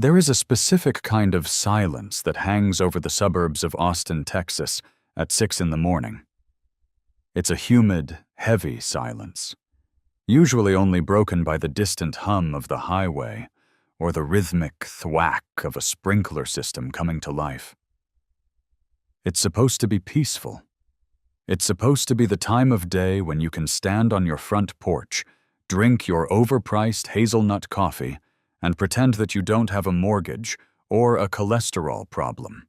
There is a specific kind of silence that hangs over the suburbs of Austin, Texas, at 6 in the morning. It's a humid, heavy silence, usually only broken by the distant hum of the highway or the rhythmic thwack of a sprinkler system coming to life. It's supposed to be peaceful. It's supposed to be the time of day when you can stand on your front porch, drink your overpriced hazelnut coffee, and pretend that you don't have a mortgage or a cholesterol problem.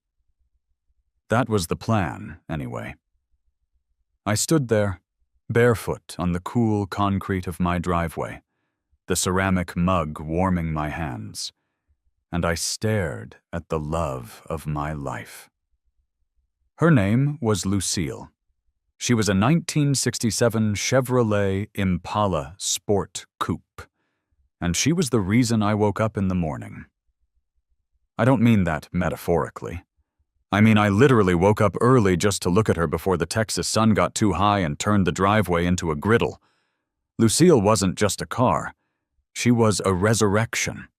That was the plan, anyway. I stood there, barefoot on the cool concrete of my driveway, the ceramic mug warming my hands, and I stared at the love of my life. Her name was Lucille. She was a 1967 Chevrolet Impala Sport Coupe, and she was the reason I woke up in the morning. I don't mean that metaphorically. I mean I literally woke up early just to look at her before the Texas sun got too high and turned the driveway into a griddle. Lucille wasn't just a car. She was a resurrection.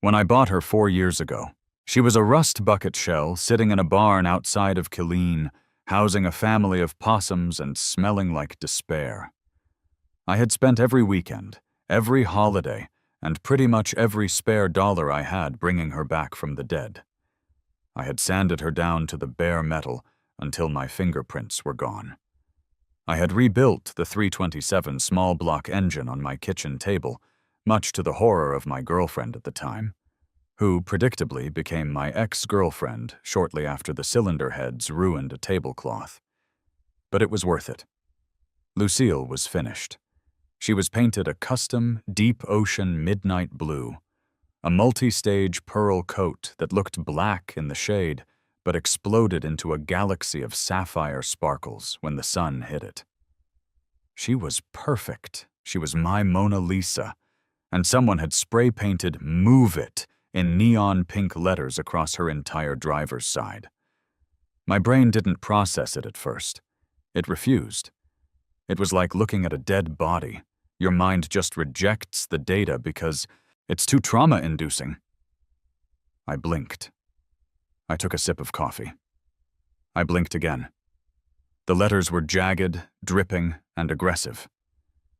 When I bought her 4 years ago, she was a rust bucket shell sitting in a barn outside of Killeen, housing a family of possums and smelling like despair. I had spent every weekend, every holiday, and pretty much every spare dollar I had bringing her back from the dead. I had sanded her down to the bare metal until my fingerprints were gone. I had rebuilt the 327 small block engine on my kitchen table, much to the horror of my girlfriend at the time, who predictably became my ex-girlfriend shortly after the cylinder heads ruined a tablecloth. But it was worth it. Lucille was finished. She was painted a custom, deep ocean midnight blue, a multi-stage pearl coat that looked black in the shade but exploded into a galaxy of sapphire sparkles when the sun hit it. She was perfect. She was my Mona Lisa, and someone had spray-painted "Move It" in neon pink letters across her entire driver's side. My brain didn't process it at first. It refused. It was like looking at a dead body. Your mind just rejects the data because it's too trauma-inducing. I blinked. I took a sip of coffee. I blinked again. The letters were jagged, dripping, and aggressive.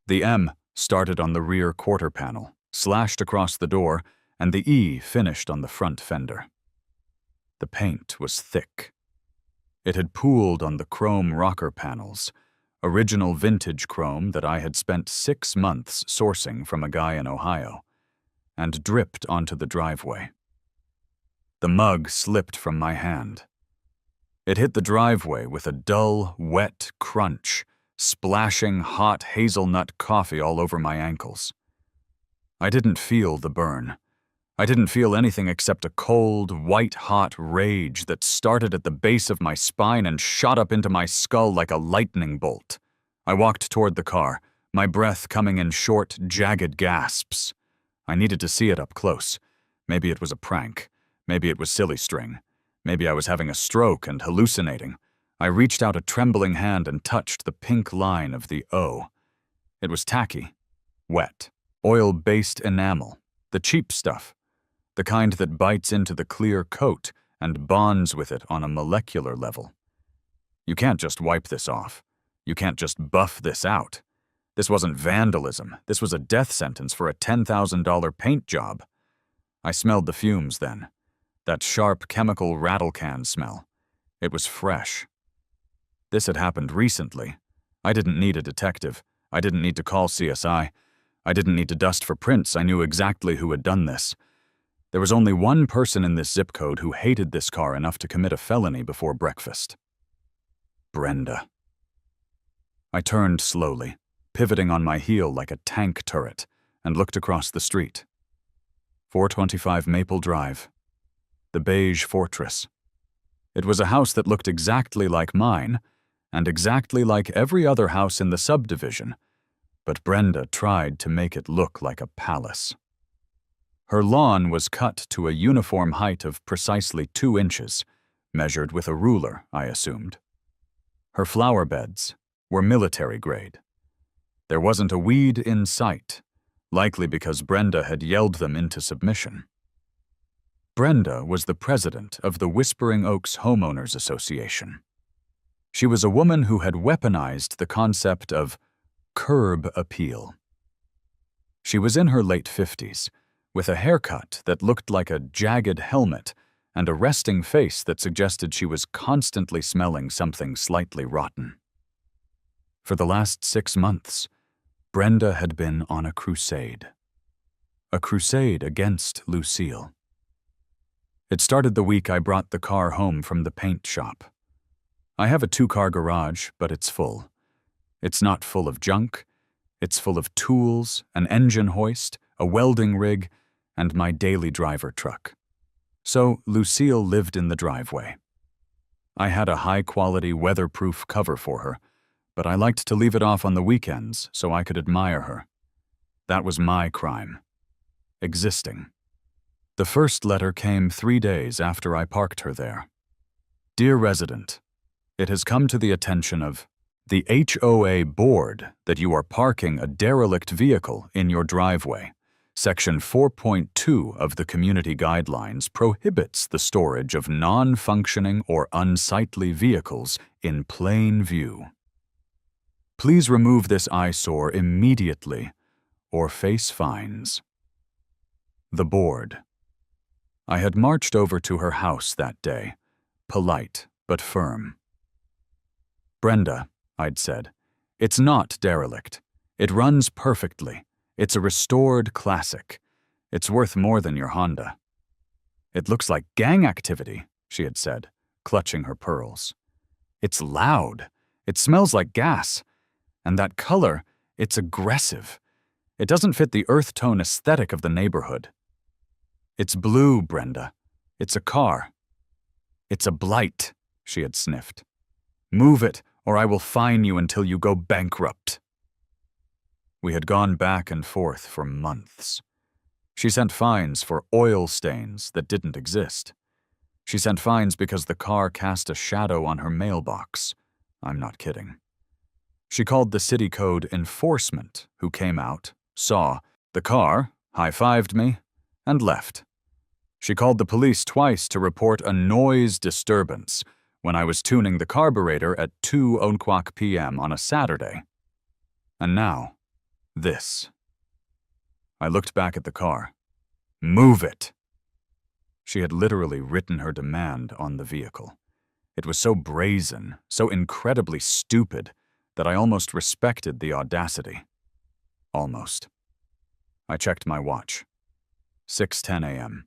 The M started on the rear quarter panel, slashed across the door, and the E finished on the front fender. The paint was thick. It had pooled on the chrome rocker panels, original vintage chrome that I had spent 6 months sourcing from a guy in Ohio, and dripped onto the driveway. The mug slipped from my hand. It hit the driveway with a dull, wet crunch, splashing hot hazelnut coffee all over my ankles. I didn't feel the burn. I didn't feel anything except a cold, white-hot rage that started at the base of my spine and shot up into my skull like a lightning bolt. I walked toward the car, my breath coming in short, jagged gasps. I needed to see it up close. Maybe it was a prank. Maybe it was silly string. Maybe I was having a stroke and hallucinating. I reached out a trembling hand and touched the pink line of the O. It was tacky, wet, oil-based enamel, the cheap stuff, the kind that bites into the clear coat and bonds with it on a molecular level. You can't just wipe this off. You can't just buff this out. This wasn't vandalism. This was a death sentence for a $10,000 paint job. I smelled the fumes then. That sharp chemical rattle can smell. It was fresh. This had happened recently. I didn't need a detective. I didn't need to call CSI. I didn't need to dust for prints. I knew exactly who had done this. There was only one person in this zip code who hated this car enough to commit a felony before breakfast. Brenda. I turned slowly, pivoting on my heel like a tank turret, and looked across the street. 425 Maple Drive. The beige fortress. It was a house that looked exactly like mine, and exactly like every other house in the subdivision, but Brenda tried to make it look like a palace. Her lawn was cut to a uniform height of precisely 2 inches, measured with a ruler, I assumed. Her flower beds were military grade. There wasn't a weed in sight, likely because Brenda had yelled them into submission. Brenda was the president of the Whispering Oaks Homeowners Association. She was a woman who had weaponized the concept of curb appeal. She was in her late 50s, with a haircut that looked like a jagged helmet and a resting face that suggested she was constantly smelling something slightly rotten. For the last 6 months, Brenda had been on a crusade against Lucille. It started the week I brought the car home from the paint shop. I have a 2-car garage, but it's full. It's not full of junk. It's full of tools, an engine hoist, a welding rig, and my daily driver truck. So Lucille lived in the driveway. I had a high-quality, weatherproof cover for her, but I liked to leave it off on the weekends so I could admire her. That was my crime. Existing. The first letter came 3 days after I parked her there. Dear resident, it has come to the attention of the HOA board that you are parking a derelict vehicle in your driveway. Section 4.2 of the Community Guidelines prohibits the storage of non-functioning or unsightly vehicles in plain view. Please remove this eyesore immediately or face fines. The board. I had marched over to her house that day, polite but firm. Brenda, I'd said, it's not derelict. It runs perfectly. It's a restored classic. It's worth more than your Honda. It looks like gang activity, she had said, clutching her pearls. It's loud. It smells like gas. And that color, it's aggressive. It doesn't fit the earth tone aesthetic of the neighborhood. It's blue, Brenda. It's a car. It's a blight, she had sniffed. Move it, or I will fine you until you go bankrupt. We had gone back and forth for months. She sent fines for oil stains that didn't exist. She sent fines because the car cast a shadow on her mailbox. I'm not kidding. She called the city code enforcement, who came out, saw the car, high-fived me, and left. She called the police twice to report a noise disturbance when I was tuning the carburetor at 2:00 p.m. on a Saturday. And now, this. I looked back at the car. Move it! She had literally written her demand on the vehicle. It was so brazen, so incredibly stupid, that I almost respected the audacity. Almost. I checked my watch. 6:10 a.m.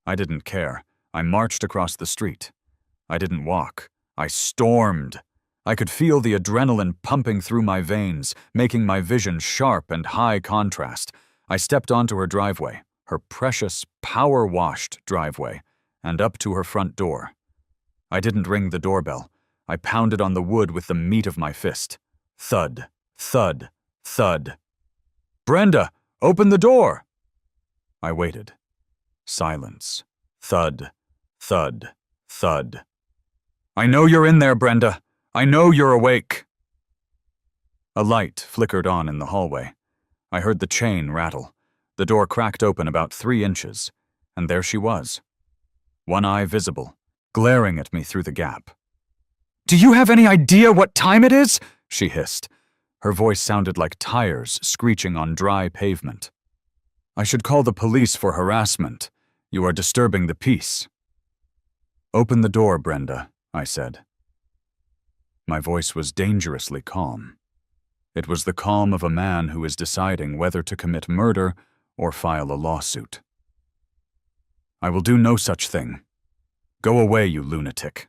I didn't care. I marched across the street. I didn't walk. I stormed. I could feel the adrenaline pumping through my veins, making my vision sharp and high contrast. I stepped onto her driveway, her precious, power-washed driveway, and up to her front door. I didn't ring the doorbell. I pounded on the wood with the meat of my fist. Thud, thud, thud. Brenda, open the door! I waited. Silence. Thud, thud, thud. I know you're in there, Brenda. I know you're awake. A light flickered on in the hallway. I heard the chain rattle. The door cracked open about 3 inches, and there she was. One eye visible, glaring at me through the gap. Do you have any idea what time it is? She hissed. Her voice sounded like tires screeching on dry pavement. I should call the police for harassment. You are disturbing the peace. Open the door, Brenda, I said. My voice was dangerously calm. It was the calm of a man who is deciding whether to commit murder or file a lawsuit. I will do no such thing. Go away, you lunatic.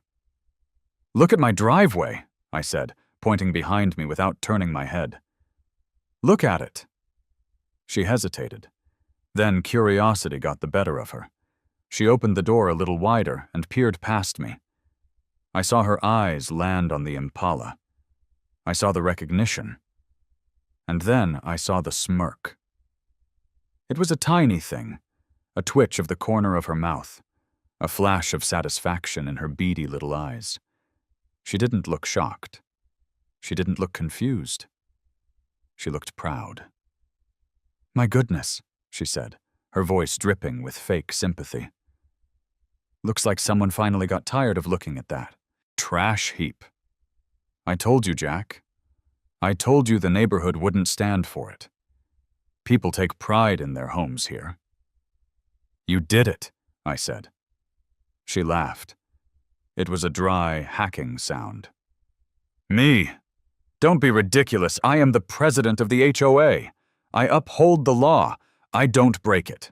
Look at my driveway, I said, pointing behind me without turning my head. Look at it. She hesitated. Then curiosity got the better of her. She opened the door a little wider and peered past me. I saw her eyes land on the Impala. I saw the recognition. And then I saw the smirk. It was a tiny thing, a twitch of the corner of her mouth, a flash of satisfaction in her beady little eyes. She didn't look shocked. She didn't look confused. She looked proud. My goodness, she said, her voice dripping with fake sympathy. Looks like someone finally got tired of looking at that. Trash heap. I told you, Jack. I told you the neighborhood wouldn't stand for it. People take pride in their homes here. You did it, I said. She laughed. It was a dry, hacking sound. Me? Don't be ridiculous. I am the president of the HOA. I uphold the law. I don't break it.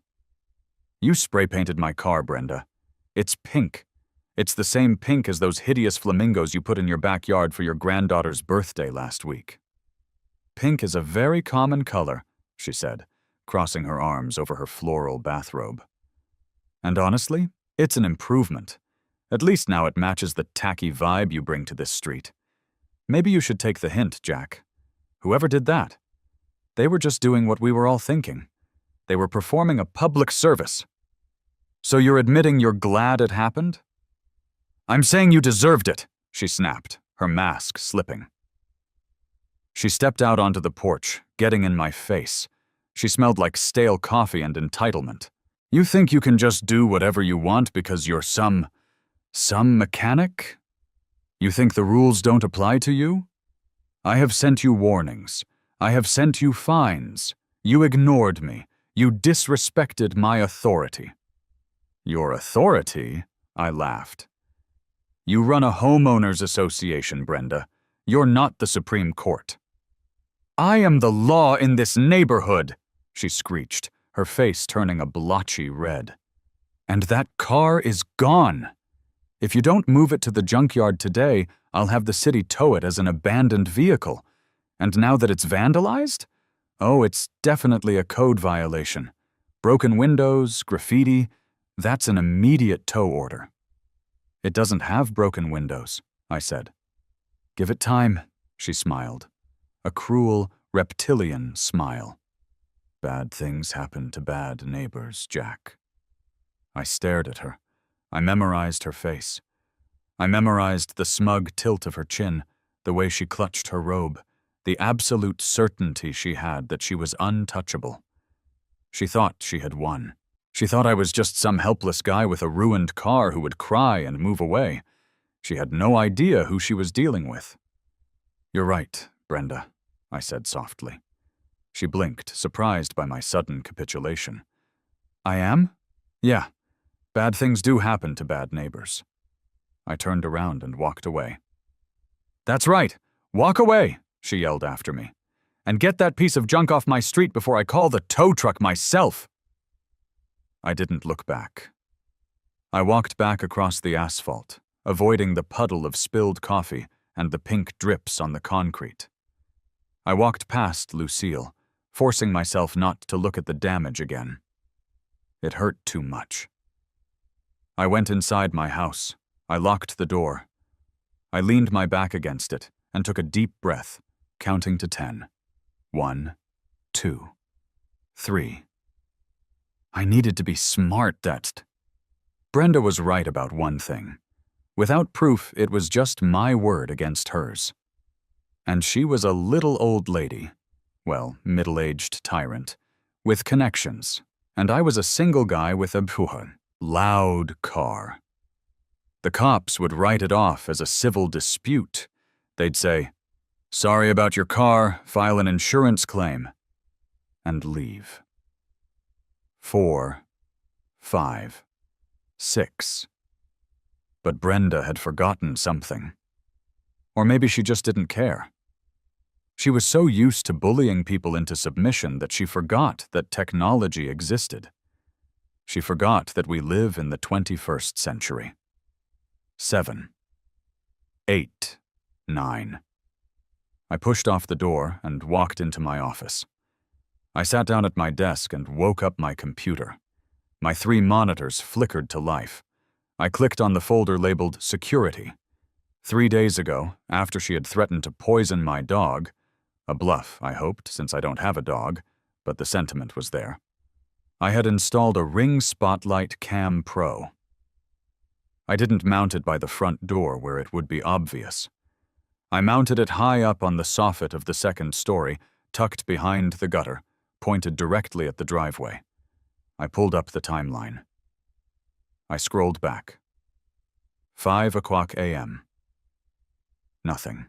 You spray-painted my car, Brenda. It's pink. It's the same pink as those hideous flamingos you put in your backyard for your granddaughter's birthday last week. Pink is a very common color, she said, crossing her arms over her floral bathrobe. And honestly, it's an improvement. At least now it matches the tacky vibe you bring to this street. Maybe you should take the hint, Jack. Whoever did that? They were just doing what we were all thinking. They were performing a public service. So you're admitting you're glad it happened? I'm saying you deserved it, she snapped, her mask slipping. She stepped out onto the porch, getting in my face. She smelled like stale coffee and entitlement. You think you can just do whatever you want because you're some mechanic? You think the rules don't apply to you? I have sent you warnings. I have sent you fines. You ignored me. You disrespected my authority. Your authority? I laughed. You run a homeowners association, Brenda. You're not the Supreme Court. I am the law in this neighborhood, she screeched, her face turning a blotchy red. And that car is gone. If you don't move it to the junkyard today, I'll have the city tow it as an abandoned vehicle. And now that it's vandalized? Oh, it's definitely a code violation. Broken windows, graffiti, that's an immediate tow order. It doesn't have broken windows, I said. Give it time, she smiled. A cruel, reptilian smile. Bad things happen to bad neighbors, Jack. I stared at her. I memorized her face. I memorized the smug tilt of her chin, the way she clutched her robe, the absolute certainty she had that she was untouchable. She thought she had won. She thought I was just some helpless guy with a ruined car who would cry and move away. She had no idea who she was dealing with. You're right, Brenda, I said softly. She blinked, surprised by my sudden capitulation. I am? Yeah. Bad things do happen to bad neighbors. I turned around and walked away. That's right. Walk away, she yelled after me. And get that piece of junk off my street before I call the tow truck myself. I didn't look back. I walked back across the asphalt, avoiding the puddle of spilled coffee and the pink drips on the concrete. I walked past Lucille, forcing myself not to look at the damage again. It hurt too much. I went inside my house. I locked the door. I leaned my back against it and took a deep breath, counting to 10. 1, 2, 3. I needed to be smart that... Brenda was right about one thing. Without proof, it was just my word against hers. And she was a little old lady, well, middle-aged tyrant, with connections, and I was a single guy with a loud car. The cops would write it off as a civil dispute. They'd say, "Sorry about your car, file an insurance claim," and leave. 4, 5, 6. But Brenda had forgotten something. Or maybe she just didn't care. She was so used to bullying people into submission that she forgot that technology existed. She forgot that we live in the 21st century. 7, 8, 9. I pushed off the door and walked into my office. I sat down at my desk and woke up my computer. My 3 monitors flickered to life. I clicked on the folder labeled Security. 3 days ago, after she had threatened to poison my dog, a bluff, I hoped, since I don't have a dog, but the sentiment was there, I had installed a Ring Spotlight Cam Pro. I didn't mount it by the front door where it would be obvious. I mounted it high up on the soffit of the 2nd story, tucked behind the gutter, pointed directly at the driveway. I pulled up the timeline. I scrolled back. 5 o'clock a.m. Nothing.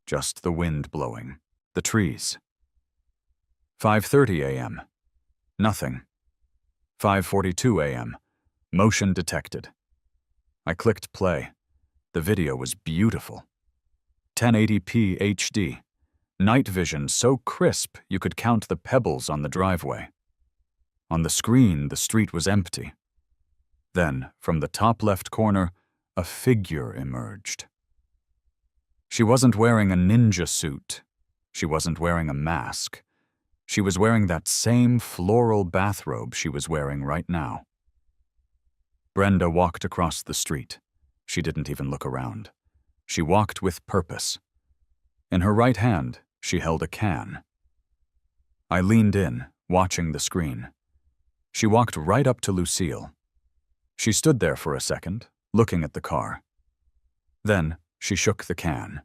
Just the wind blowing. The trees. 5:30 a.m. Nothing. 5:42 a.m. Motion detected. I clicked play. The video was beautiful. 1080p HD. Night vision so crisp you could count the pebbles on the driveway. On the screen, the street was empty. Then, from the top left corner, a figure emerged. She wasn't wearing a ninja suit. She wasn't wearing a mask. She was wearing that same floral bathrobe she was wearing right now. Brenda walked across the street. She didn't even look around. She walked with purpose. In her right hand, she held a can. I leaned in, watching the screen. She walked right up to Lucille. She stood there for a second, looking at the car. Then, she shook the can.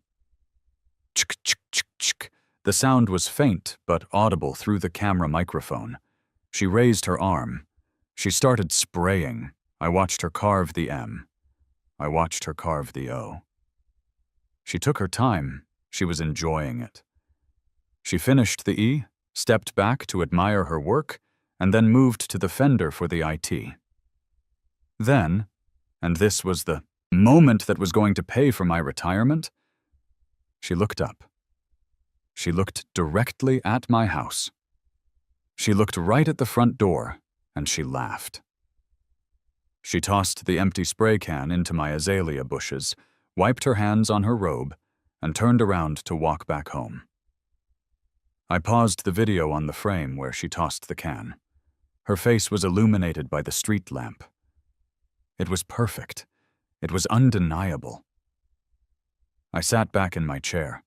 Chick, chick, chick, chick. The sound was faint, but audible through the camera microphone. She raised her arm. She started spraying. I watched her carve the M. I watched her carve the O. She took her time. She was enjoying it. She finished the E, stepped back to admire her work, and then moved to the fender for the IT. Then, and this was the moment that was going to pay for my retirement, she looked up. She looked directly at my house. She looked right at the front door, and she laughed. She tossed the empty spray can into my azalea bushes, wiped her hands on her robe, and turned around to walk back home. I paused the video on the frame where she tossed the can. Her face was illuminated by the street lamp. It was perfect. It was undeniable. I sat back in my chair.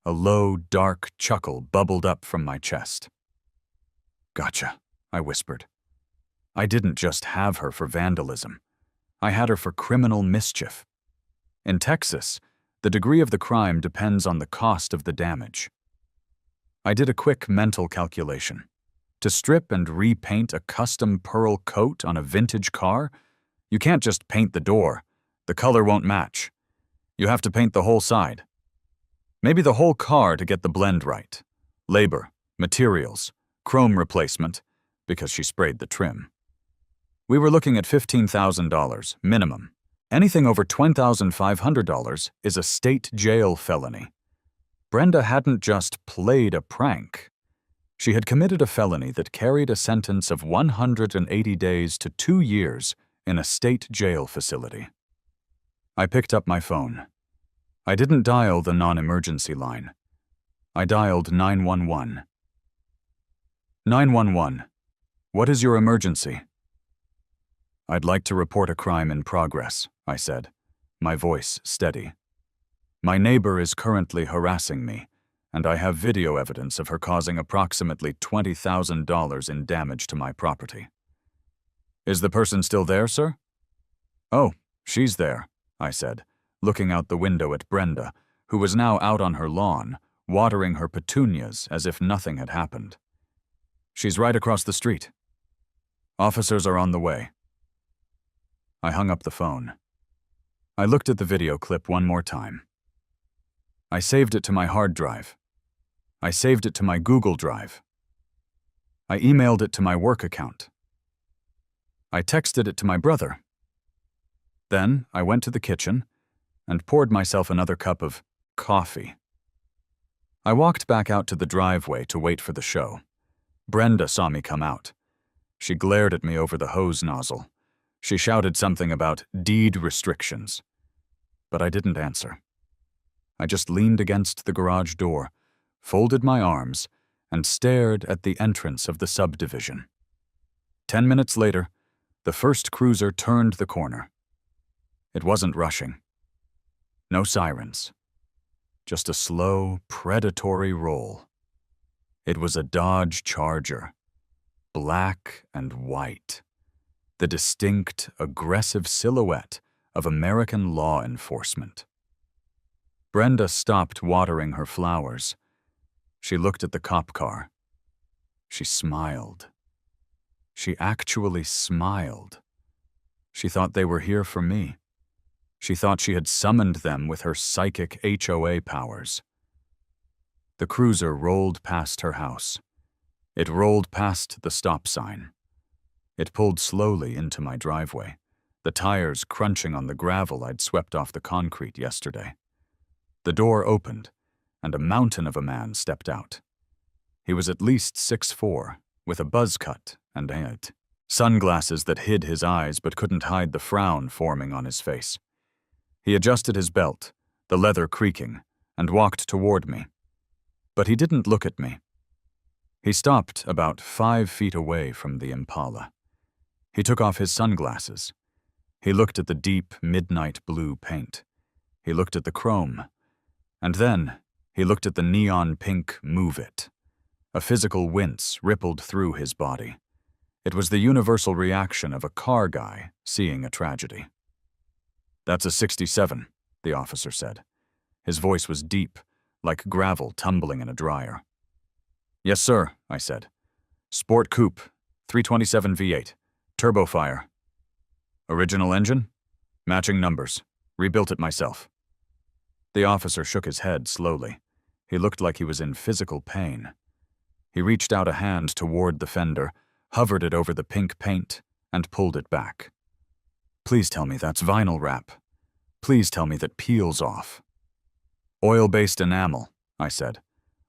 A low, dark chuckle bubbled up from my chest. "Gotcha," I whispered. I didn't just have her for vandalism. I had her for criminal mischief. In Texas, the degree of the crime depends on the cost of the damage. I did a quick mental calculation. To strip and repaint a custom pearl coat on a vintage car, you can't just paint the door. The color won't match. You have to paint the whole side. Maybe the whole car to get the blend right. Labor, materials, chrome replacement, because she sprayed the trim. We were looking at $15,000 minimum. Anything over $10,500 is a state jail felony. Brenda hadn't just played a prank. She had committed a felony that carried a sentence of 180 days to 2 years in a state jail facility. I picked up my phone. I didn't dial the non-emergency line. I dialed 911. 911. What is your emergency? I'd like to report a crime in progress, I said, my voice steady. My neighbor is currently harassing me, and I have video evidence of her causing approximately $20,000 in damage to my property. Is the person still there, sir? Oh, she's there, I said, looking out the window at Brenda, who was now out on her lawn, watering her petunias as if nothing had happened. She's right across the street. Officers are on the way. I hung up the phone. I looked at the video clip one more time. I saved it to my hard drive. I saved it to my Google Drive. I emailed it to my work account. I texted it to my brother. Then I went to the kitchen and poured myself another cup of coffee. I walked back out to the driveway to wait for the show. Brenda saw me come out. She glared at me over the hose nozzle. She shouted something about deed restrictions. But I didn't answer. I just leaned against the garage door, folded my arms, and stared at the entrance of the subdivision. 10 minutes later, the first cruiser turned the corner. It wasn't rushing. No sirens. Just a slow, predatory roll. It was a Dodge Charger, black and white, the distinct, aggressive silhouette of American law enforcement. Brenda stopped watering her flowers. She looked at the cop car. She smiled. She actually smiled. She thought they were here for me. She thought she had summoned them with her psychic HOA powers. The cruiser rolled past her house. It rolled past the stop sign. It pulled slowly into my driveway, the tires crunching on the gravel I'd swept off the concrete yesterday. The door opened, and a mountain of a man stepped out. He was at least 6'4", with a buzz cut and sunglasses that hid his eyes but couldn't hide the frown forming on his face. He adjusted his belt, the leather creaking, and walked toward me. But he didn't look at me. He stopped about 5 feet away from the Impala. He took off his sunglasses. He looked at the deep, midnight blue paint. He looked at the chrome. And then he looked at the neon pink Move It. A physical wince rippled through his body. It was the universal reaction of a car guy seeing a tragedy. "That's a 67, the officer said. His voice was deep, like gravel tumbling in a dryer. "Yes, sir," I said. "Sport coupe, 327 V8, turbo fire. Original engine? Matching numbers. Rebuilt it myself." The officer shook his head slowly. He looked like he was in physical pain. He reached out a hand toward the fender, hovered it over the pink paint, and pulled it back. "Please tell me that's vinyl wrap. Please tell me that peels off." "Oil-based enamel," I said.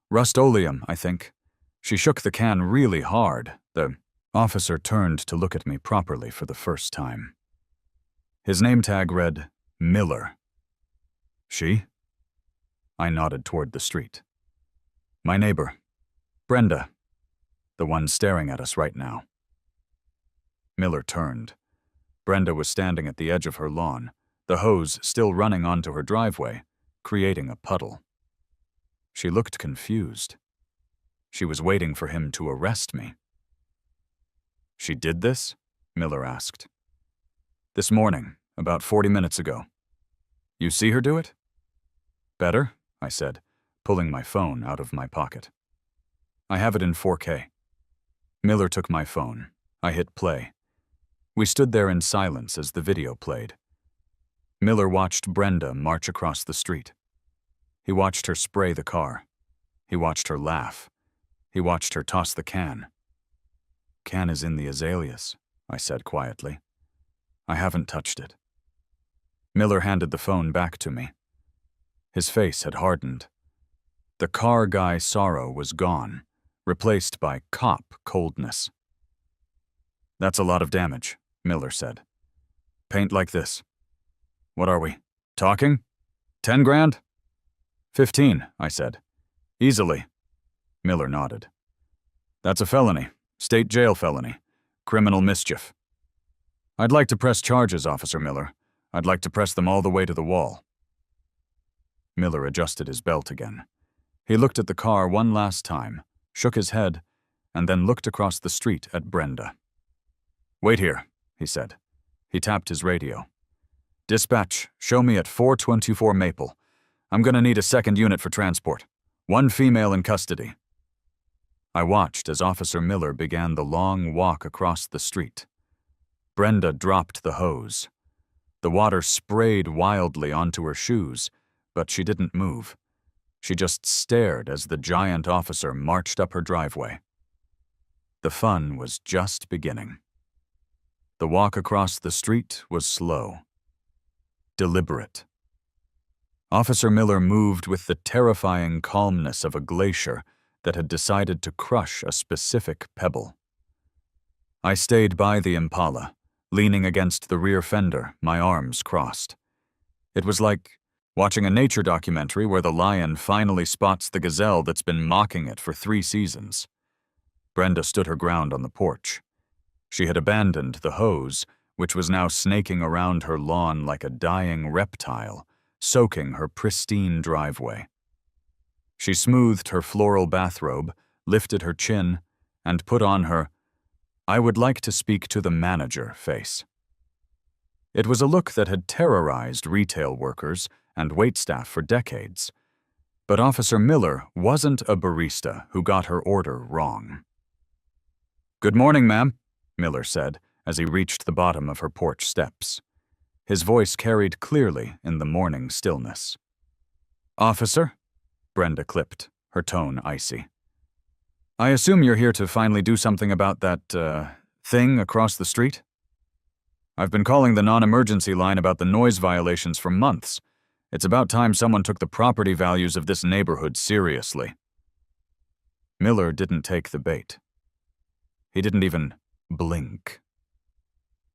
"Rust-Oleum, I think." She shook the can really hard. The officer turned to look at me properly for the first time. His name tag read, Miller. "She?" I nodded toward the street. "My neighbor, Brenda, the one staring at us right now." Miller turned. Brenda was standing at the edge of her lawn, the hose still running onto her driveway, creating a puddle. She looked confused. She was waiting for him to arrest me. "She did this?" Miller asked. "This morning, about 40 minutes ago. You see her do it?" "Better?" I said, pulling my phone out of my pocket. "I have it in 4K. Miller took my phone. I hit play. We stood there in silence as the video played. Miller watched Brenda march across the street. He watched her spray the car. He watched her laugh. He watched her toss the can. "Can is in the azaleas," I said quietly. "I haven't touched it." Miller handed the phone back to me. His face had hardened. The car guy sorrow was gone, replaced by cop coldness. "That's a lot of damage," Miller said. "Paint like this. What are we, talking? 10 grand? 15, I said. "Easily." Miller nodded. "That's a felony, state jail felony, criminal mischief." "I'd like to press charges, Officer Miller. I'd like to press them all the way to the wall." Miller adjusted his belt again. He looked at the car one last time, shook his head, and then looked across the street at Brenda. "Wait here," he said. He tapped his radio. "Dispatch, show me at 424 Maple. I'm gonna need a second unit for transport. 1 female in custody." I watched as Officer Miller began the long walk across the street. Brenda dropped the hose. The water sprayed wildly onto her shoes, but she didn't move. She just stared as the giant officer marched up her driveway. The fun was just beginning. The walk across the street was slow, deliberate. Officer Miller moved with the terrifying calmness of a glacier that had decided to crush a specific pebble. I stayed by the Impala, leaning against the rear fender, my arms crossed. It was like watching a nature documentary where the lion finally spots the gazelle that's been mocking it for 3 seasons. Brenda stood her ground on the porch. She had abandoned the hose, which was now snaking around her lawn like a dying reptile, soaking her pristine driveway. She smoothed her floral bathrobe, lifted her chin, and put on her "I would like to speak to the manager" face. It was a look that had terrorized retail workers and waitstaff for decades. But Officer Miller wasn't a barista who got her order wrong. "Good morning, ma'am," Miller said as he reached the bottom of her porch steps. His voice carried clearly in the morning stillness. "Officer?" Brenda clipped, her tone icy. "I assume you're here to finally do something about that, thing across the street? I've been calling the non-emergency line about the noise violations for months. It's about time someone took the property values of this neighborhood seriously." Miller didn't take the bait. He didn't even blink.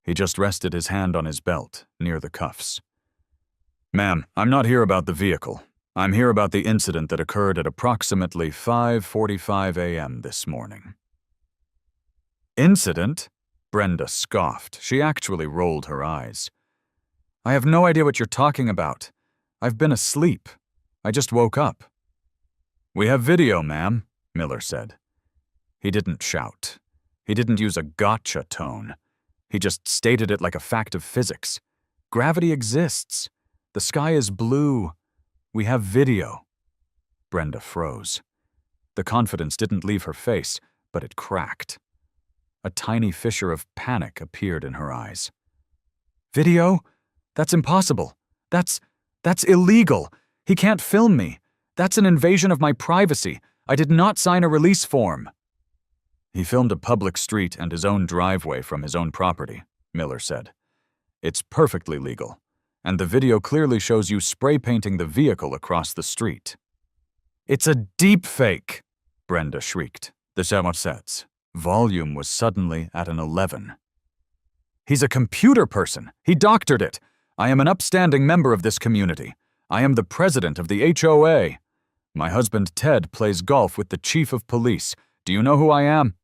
He just rested his hand on his belt, near the cuffs. "Ma'am, I'm not here about the vehicle. I'm here about the incident that occurred at approximately 5:45 a.m. this morning." "Incident?" Brenda scoffed. She actually rolled her eyes. "I have no idea what you're talking about. I've been asleep. I just woke up." "We have video, ma'am," Miller said. He didn't shout. He didn't use a gotcha tone. He just stated it like a fact of physics. Gravity exists. The sky is blue. We have video. Brenda froze. The confidence didn't leave her face, but it cracked. A tiny fissure of panic appeared in her eyes. "Video? That's impossible. That's illegal. He can't film me. That's an invasion of my privacy. I did not sign a release form." "He filmed a public street and his own driveway from his own property," Miller said. "It's perfectly legal, and the video clearly shows you spray painting the vehicle across the street." "It's a deep fake!" Brenda shrieked. The Samoset's volume was suddenly at an 11. "He's a computer person. He doctored it. I am an upstanding member of this community. I am the president of the HOA. My husband Ted plays golf with the chief of police. Do you know who I am?"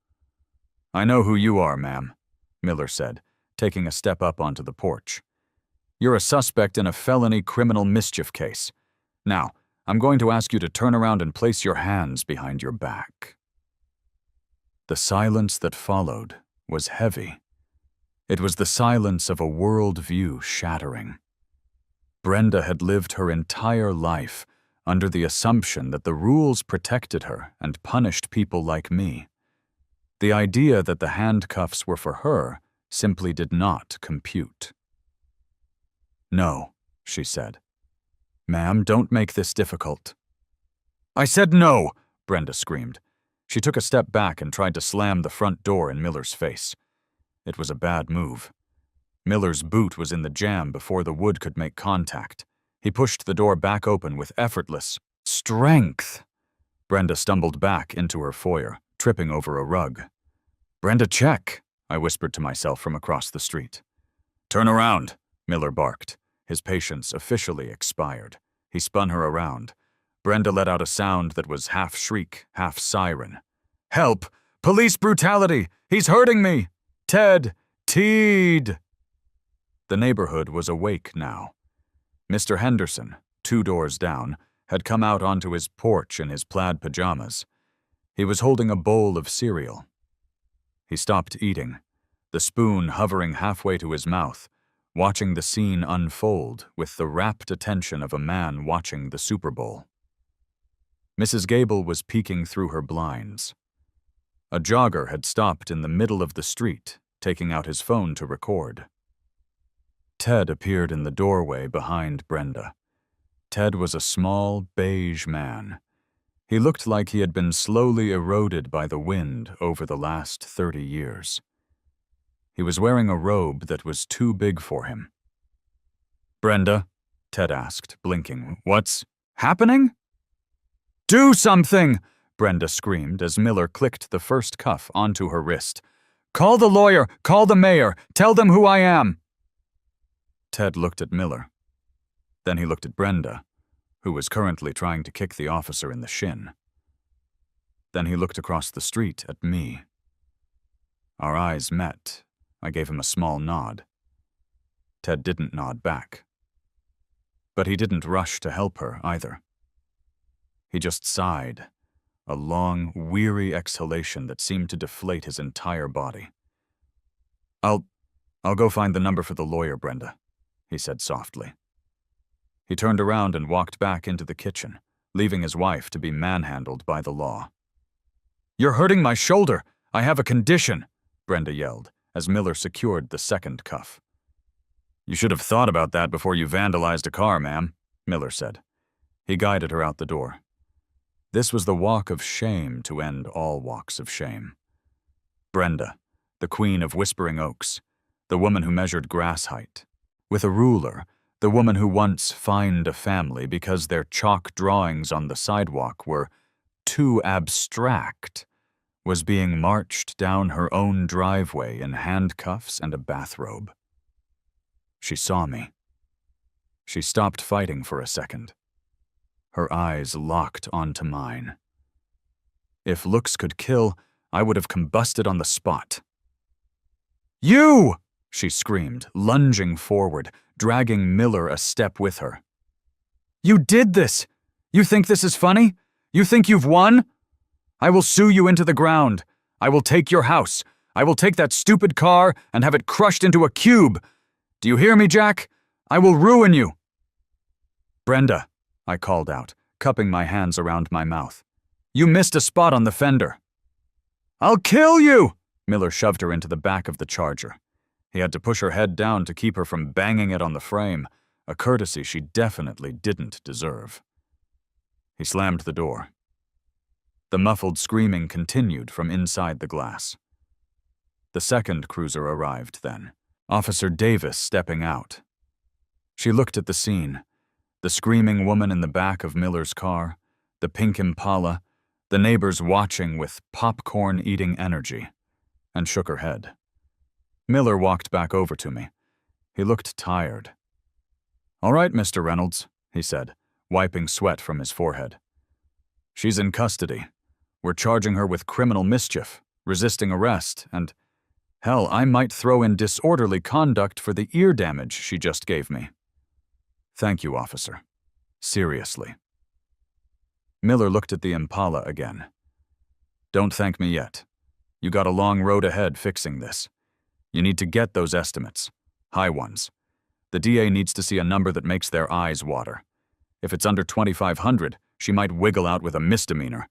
"I know who you are, ma'am," Miller said, taking a step up onto the porch. "You're a suspect in a felony criminal mischief case. Now, I'm going to ask you to turn around and place your hands behind your back." The silence that followed was heavy. It was the silence of a worldview shattering. Brenda had lived her entire life under the assumption that the rules protected her and punished people like me. The idea that the handcuffs were for her simply did not compute. "No," she said. "Ma'am, don't make this difficult." "I said no!" Brenda screamed. She took a step back and tried to slam the front door in Miller's face. It was a bad move. Miller's boot was in the jamb before the wood could make contact. He pushed the door back open with effortless strength. Brenda stumbled back into her foyer, tripping over a rug. "Brenda, check," I whispered to myself from across the street. "Turn around," Miller barked. His patience officially expired. He spun her around. Brenda let out a sound that was half shriek, half siren. "Help! Police brutality! He's hurting me! Ted! Teed!" The neighborhood was awake now. Mr. Henderson, 2 doors down, had come out onto his porch in his plaid pajamas. He was holding a bowl of cereal. He stopped eating, the spoon hovering halfway to his mouth, watching the scene unfold with the rapt attention of a man watching the Super Bowl. Mrs. Gable was peeking through her blinds. A jogger had stopped in the middle of the street, taking out his phone to record. Ted appeared in the doorway behind Brenda. Ted was a small, beige man. He looked like he had been slowly eroded by the wind over the last 30 years. He was wearing a robe that was too big for him. "Brenda," Ted asked, blinking, "what's happening?" "Do something!" Brenda screamed as Miller clicked the first cuff onto her wrist. "Call the lawyer! Call the mayor! Tell them who I am!" Ted looked at Miller. Then he looked at Brenda, who was currently trying to kick the officer in the shin. Then he looked across the street at me. Our eyes met. I gave him a small nod. Ted didn't nod back. But he didn't rush to help her either. He just sighed, a long, weary exhalation that seemed to deflate his entire body. I'll go find the number for the lawyer, Brenda," he said softly. He turned around and walked back into the kitchen, leaving his wife to be manhandled by the law. "You're hurting my shoulder! I have a condition!" Brenda yelled, as Miller secured the second cuff. You should have thought about that before you vandalized a car, ma'am, Miller said. He guided her out the door. This was the walk of shame to end all walks of shame. Brenda, the queen of Whispering Oaks, the woman who measured grass height. With a ruler, the woman who once fined a family because their chalk drawings on the sidewalk were too abstract, was being marched down her own driveway in handcuffs and a bathrobe. She saw me. She stopped fighting for a second. Her eyes locked onto mine. If looks could kill, I would have combusted on the spot. "You!" she screamed, lunging forward, dragging Miller a step with her. "You did this! You think this is funny? You think you've won? I will sue you into the ground. I will take your house. I will take that stupid car and have it crushed into a cube. Do you hear me, Jack? I will ruin you." "Brenda," I called out, cupping my hands around my mouth. "You missed a spot on the fender." "I'll kill you!" Miller shoved her into the back of the Charger. He had to push her head down to keep her from banging it on the frame, a courtesy she definitely didn't deserve. He slammed the door. The muffled screaming continued from inside the glass. The second cruiser arrived then, Officer Davis stepping out. She looked at the scene, the screaming woman in the back of Miller's car, the pink Impala, the neighbors watching with popcorn-eating energy, and shook her head. Miller walked back over to me. He looked tired. "All right, Mr. Reynolds," he said, wiping sweat from his forehead. "She's in custody. We're charging her with criminal mischief, resisting arrest, and, hell, I might throw in disorderly conduct for the ear damage she just gave me." "Thank you, officer. Seriously." Miller looked at the Impala again. "Don't thank me yet. You got a long road ahead fixing this. You need to get those estimates. High ones. The DA needs to see a number that makes their eyes water. If it's under 2,500, she might wiggle out with a misdemeanor.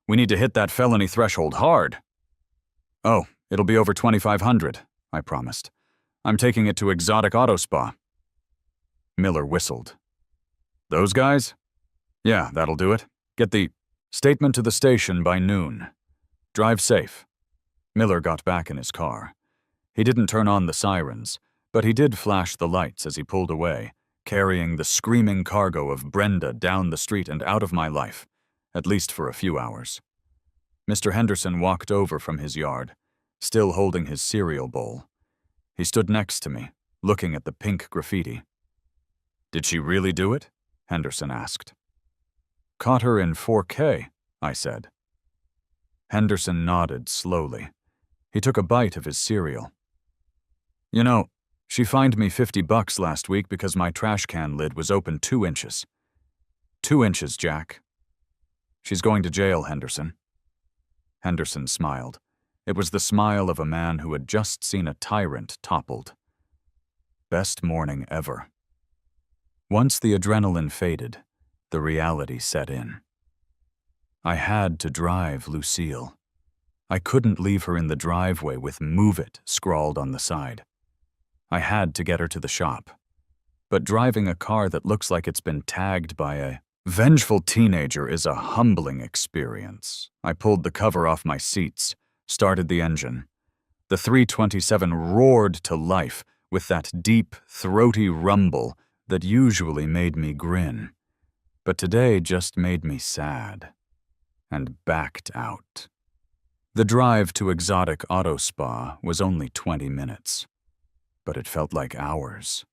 We need to hit that felony threshold hard." "Oh, it'll be over 2,500, I promised. I'm taking it to Exotic Auto Spa." Miller whistled. "Those guys? Yeah, that'll do it. Get the statement to the station by noon. Drive safe." Miller got back in his car. He didn't turn on the sirens, but he did flash the lights as he pulled away, carrying the screaming cargo of Brenda down the street and out of my life, at least for a few hours. Mr. Henderson walked over from his yard, still holding his cereal bowl. He stood next to me, looking at the pink graffiti. "Did she really do it?" Henderson asked. "Caught her in 4K, I said. Henderson nodded slowly. He took a bite of his cereal. "You know, she fined me $50 last week because my trash can lid was open 2 inches. 2 inches, Jack. She's going to jail, Henderson." Henderson smiled. It was the smile of a man who had just seen a tyrant toppled. Best morning ever. Once the adrenaline faded, the reality set in. I had to drive Lucille. I couldn't leave her in the driveway with "Move It" scrawled on the side. I had to get her to the shop. But driving a car that looks like it's been tagged by a vengeful teenager is a humbling experience. I pulled the cover off my seats, started the engine. The 327 roared to life with that deep, throaty rumble that usually made me grin, but today just made me sad, and backed out. The drive to Exotic Auto Spa was only 20 minutes, but it felt like hours.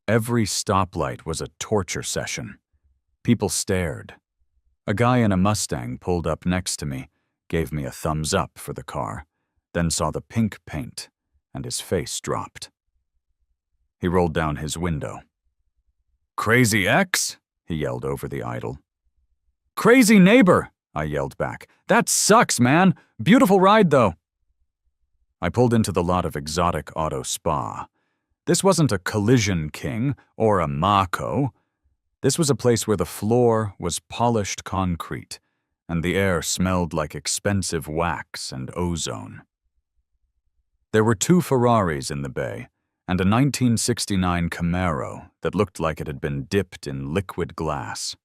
Every stoplight was a torture session. People stared. A guy in a Mustang pulled up next to me, gave me a thumbs up for the car, then saw the pink paint, and his face dropped. He rolled down his window. "Crazy X?" he yelled over the idol. "Crazy neighbor," I yelled back. "That sucks, man. Beautiful ride, though." I pulled into the lot of Exotic Auto Spa. This wasn't a Collision King or a Mako. This was a place where the floor was polished concrete, and the air smelled like expensive wax and ozone. There were 2 Ferraris in the bay, and a 1969 Camaro that looked like it had been dipped in liquid glass.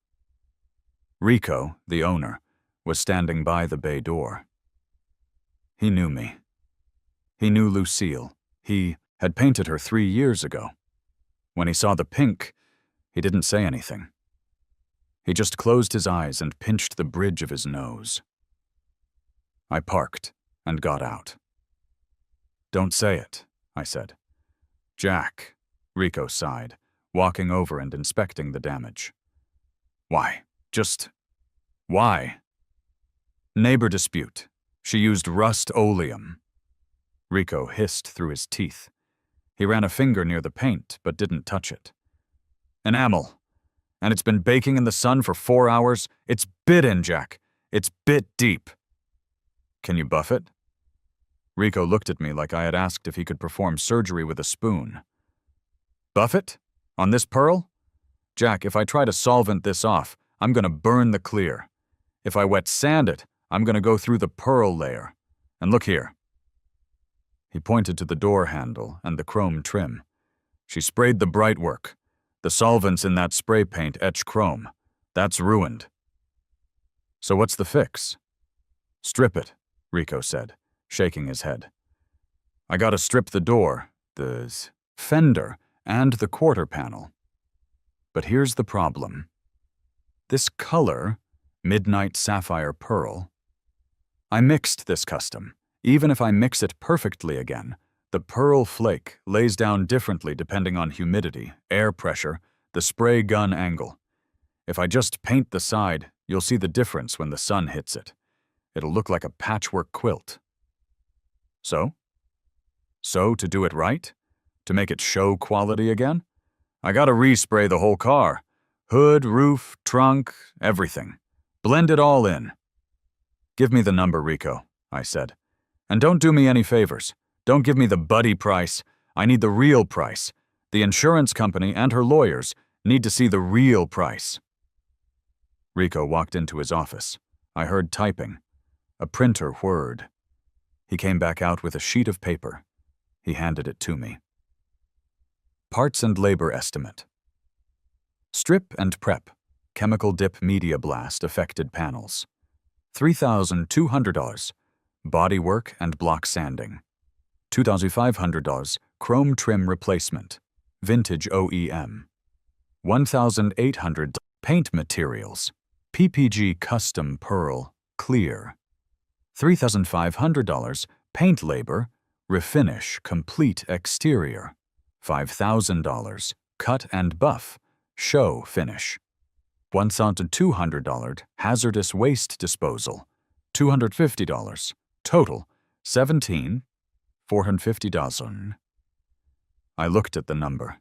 Rico, the owner, was standing by the bay door. He knew me. He knew Lucille. He had painted her 3 years ago. When he saw the pink, he didn't say anything. He just closed his eyes and pinched the bridge of his nose. I parked and got out. "Don't say it," I said. "Jack," Rico sighed, walking over and inspecting the damage. "Why? Why?" "Neighbor dispute. She used Rust-Oleum." Rico hissed through his teeth. He ran a finger near the paint, but didn't touch it. "Enamel. And it's been baking in the sun for 4 hours? It's bit in, Jack. It's bit deep." "Can you buff it?" Rico looked at me like I had asked if he could perform surgery with a spoon. "Buff it? On this pearl? Jack, if I try to solvent this off, I'm gonna burn the clear. If I wet sand it, I'm gonna go through the pearl layer. And look here." He pointed to the door handle and the chrome trim. "She sprayed the bright work. The solvents in that spray paint etch chrome. That's ruined." "So what's the fix?" "Strip it," Rico said, shaking his head. "I gotta strip the door, the fender, and the quarter panel. But here's the problem. This color, midnight sapphire pearl, I mixed this custom. Even if I mix it perfectly again, the pearl flake lays down differently depending on humidity, air pressure, the spray gun angle. If I just paint the side, you'll see the difference when the sun hits it. It'll look like a patchwork quilt." So? So, to do it right? To make it show quality again? I gotta respray the whole car. Hood, roof, trunk, everything. Blend it all in. "Give me the number, Rico," I said. "And don't do me any favors. Don't give me the buddy price. I need the real price. The insurance company and her lawyers need to see the real price." Rico walked into his office. I heard typing. A printer whirred. He came back out with a sheet of paper. He handed it to me. Parts and labor estimate. Strip and prep, chemical dip media blast affected panels. $3,200. Body work and block sanding. $2,500. Chrome trim replacement. Vintage OEM. $1,800. Paint materials. PPG custom pearl, clear. $3,500. Paint labor, refinish, complete exterior. $5,000. Cut and buff, show finish. $1,200. Hazardous waste disposal. $250. Total, $17,450. I looked at the number.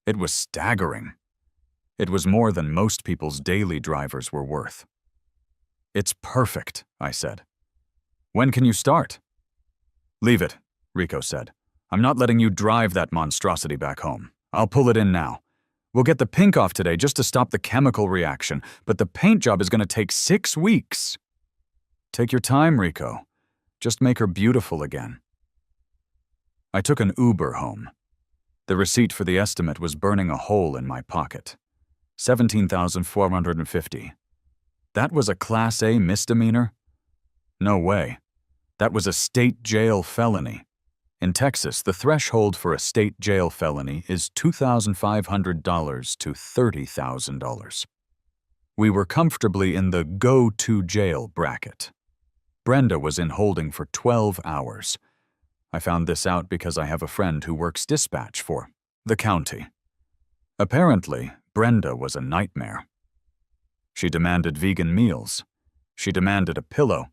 It was staggering. It was more than most people's daily drivers were worth. "It's perfect," I said. "When can you start?" "Leave it," Rico said. "I'm not letting you drive that monstrosity back home. I'll pull it in now. We'll get the pink off today just to stop the chemical reaction, but the paint job is going to take 6 weeks. Take your time, Rico. Just make her beautiful again." I took an Uber home. The receipt for the estimate was burning a hole in my pocket. $17,450. That was a Class A misdemeanor? No way. That was a state jail felony. In Texas, the threshold for a state jail felony is $2,500 to $30,000. We were comfortably in the go-to-jail bracket. Brenda was in holding for 12 hours. I found this out because I have a friend who works dispatch for the county. Apparently, Brenda was a nightmare. She demanded vegan meals. She demanded a pillow.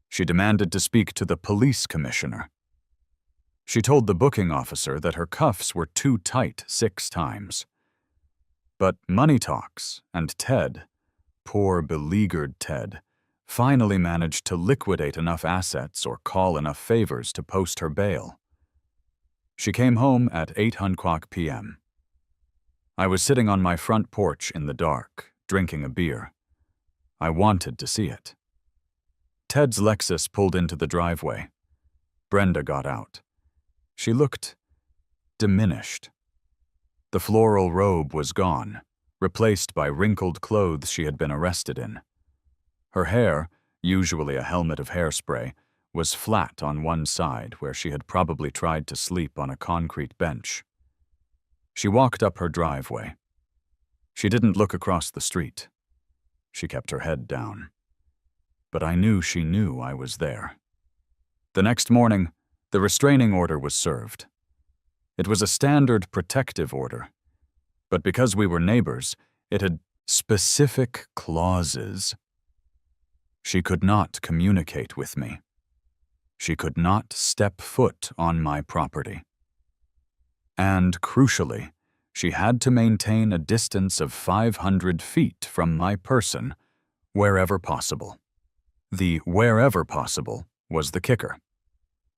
She demanded to speak to the police commissioner. She told the booking officer that her cuffs were too tight 6 times. But money talks, and Ted, poor beleaguered Ted, finally managed to liquidate enough assets or call enough favors to post her bail. She came home at 8:00 p.m. I was sitting on my front porch in the dark, drinking a beer. I wanted to see it. Ted's Lexus pulled into the driveway. Brenda got out. She looked diminished. The floral robe was gone, replaced by wrinkled clothes she had been arrested in. Her hair, usually a helmet of hairspray, was flat on one side where she had probably tried to sleep on a concrete bench. She walked up her driveway. She didn't look across the street. She kept her head down. But I knew she knew I was there. The next morning, the restraining order was served. It was a standard protective order, but because we were neighbors, it had specific clauses. She could not communicate with me. She could not step foot on my property. And, crucially, she had to maintain a distance of 500 feet from my person, wherever possible. The wherever possible was the kicker.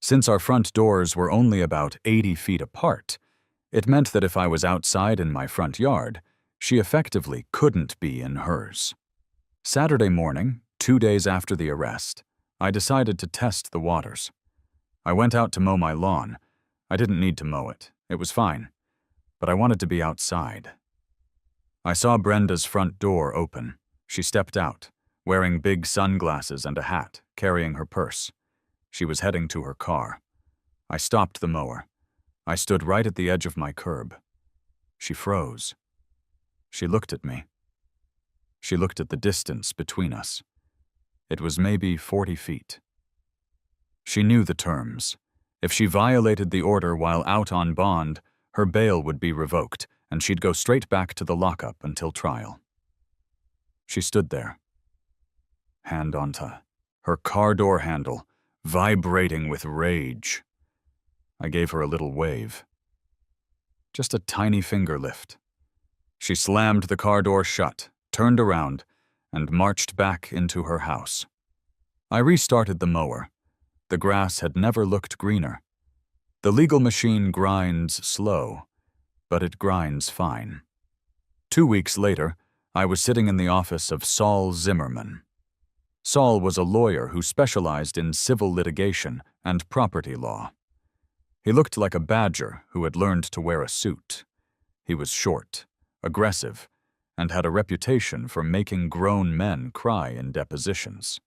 Since our front doors were only about 80 feet apart, it meant that if I was outside in my front yard, she effectively couldn't be in hers. Saturday morning, 2 days after the arrest, I decided to test the waters. I went out to mow my lawn. I didn't need to mow it. It was fine. But I wanted to be outside. I saw Brenda's front door open. She stepped out, wearing big sunglasses and a hat, carrying her purse. She was heading to her car. I stopped the mower. I stood right at the edge of my curb. She froze. She looked at me. She looked at the distance between us. It was maybe 40 feet. She knew the terms. If she violated the order while out on bond, her bail would be revoked, and she'd go straight back to the lockup until trial. She stood there, hand onto her car door handle, vibrating with rage. I gave her a little wave. Just a tiny finger lift. She slammed the car door shut, turned around, and marched back into her house. I restarted the mower. The grass had never looked greener. The legal machine grinds slow, but it grinds fine. 2 weeks later, I was sitting in the office of Saul Zimmerman. Saul was a lawyer who specialized in civil litigation and property law. He looked like a badger who had learned to wear a suit. He was short, aggressive, and had a reputation for making grown men cry in depositions.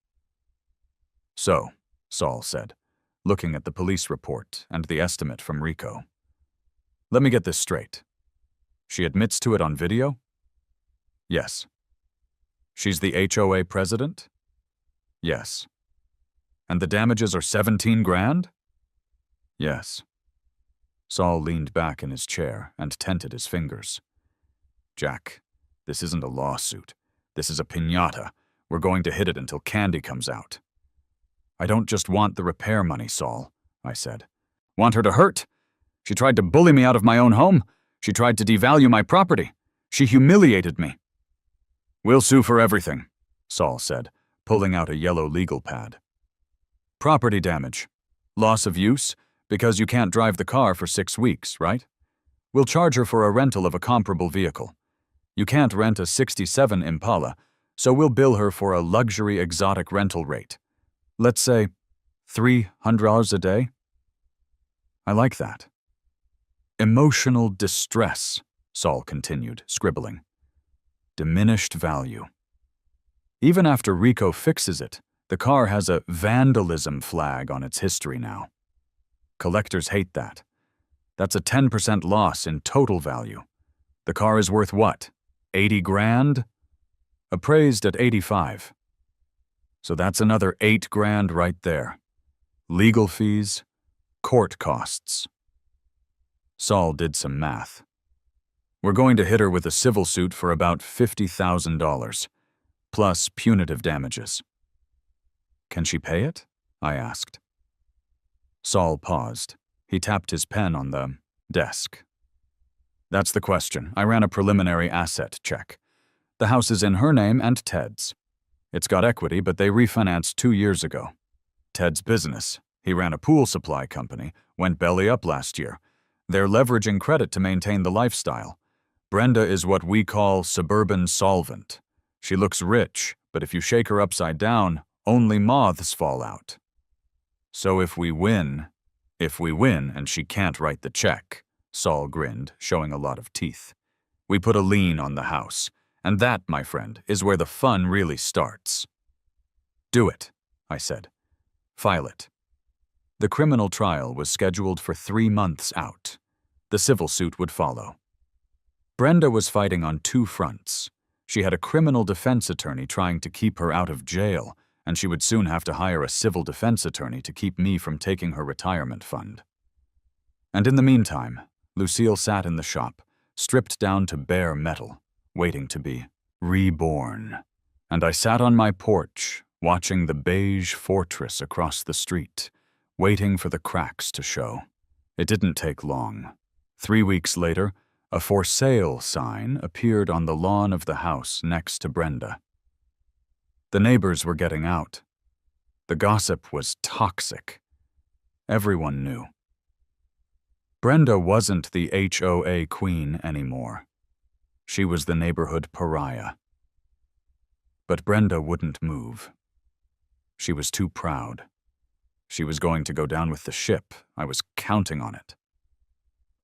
"So," Saul said, looking at the police report and the estimate from Rico. "Let me get this straight. She admits to it on video?" "Yes." "She's the HOA president?" "Yes." "And the damages are 17 grand?" "Yes." Saul leaned back in his chair and tented his fingers. "Jack, this isn't a lawsuit. This is a piñata. We're going to hit it until candy comes out." "I don't just want the repair money, Saul," I said. "Want her to hurt? She tried to bully me out of my own home. She tried to devalue my property. She humiliated me." "We'll sue for everything," Saul said, pulling out a yellow legal pad. "Property damage. Loss of use, because you can't drive the car for 6 weeks, right? We'll charge her for a rental of a comparable vehicle. You can't rent a '67 Impala, so we'll bill her for a luxury exotic rental rate. Let's say $300 a day." "I like that." "Emotional distress," Saul continued, scribbling. "Diminished value. Even after Rico fixes it, the car has a vandalism flag on its history now. Collectors hate that. That's a 10% loss in total value. The car is worth what? 80 grand? Appraised at 85. So that's another 8 grand right there. Legal fees, court costs." Saul did some math. "We're going to hit her with a civil suit for about $50,000, plus punitive damages." "Can she pay it?" I asked. Saul paused. He tapped his pen on the desk. "That's the question. I ran a preliminary asset check. The house is in her name and Ted's. It's got equity, but they refinanced 2 years ago. Ted's business, he ran a pool supply company, went belly up last year. They're leveraging credit to maintain the lifestyle. Brenda is what we call suburban solvent. She looks rich, but if you shake her upside down, only moths fall out. So if we win and she can't write the check," Saul grinned, showing a lot of teeth. "We put a lien on the house, and that, my friend, is where the fun really starts." "Do it," I said. "File it." The criminal trial was scheduled for 3 months out. The civil suit would follow. Brenda was fighting on 2 fronts. She had a criminal defense attorney trying to keep her out of jail, and she would soon have to hire a civil defense attorney to keep me from taking her retirement fund. And in the meantime, Lucille sat in the shop, stripped down to bare metal, waiting to be reborn. And I sat on my porch, watching the beige fortress across the street, waiting for the cracks to show. It didn't take long. 3 weeks later, a "for sale" sign appeared on the lawn of the house next to Brenda. The neighbors were getting out. The gossip was toxic. Everyone knew. Brenda wasn't the HOA queen anymore. She was the neighborhood pariah. But Brenda wouldn't move. She was too proud. She was going to go down with the ship. I was counting on it.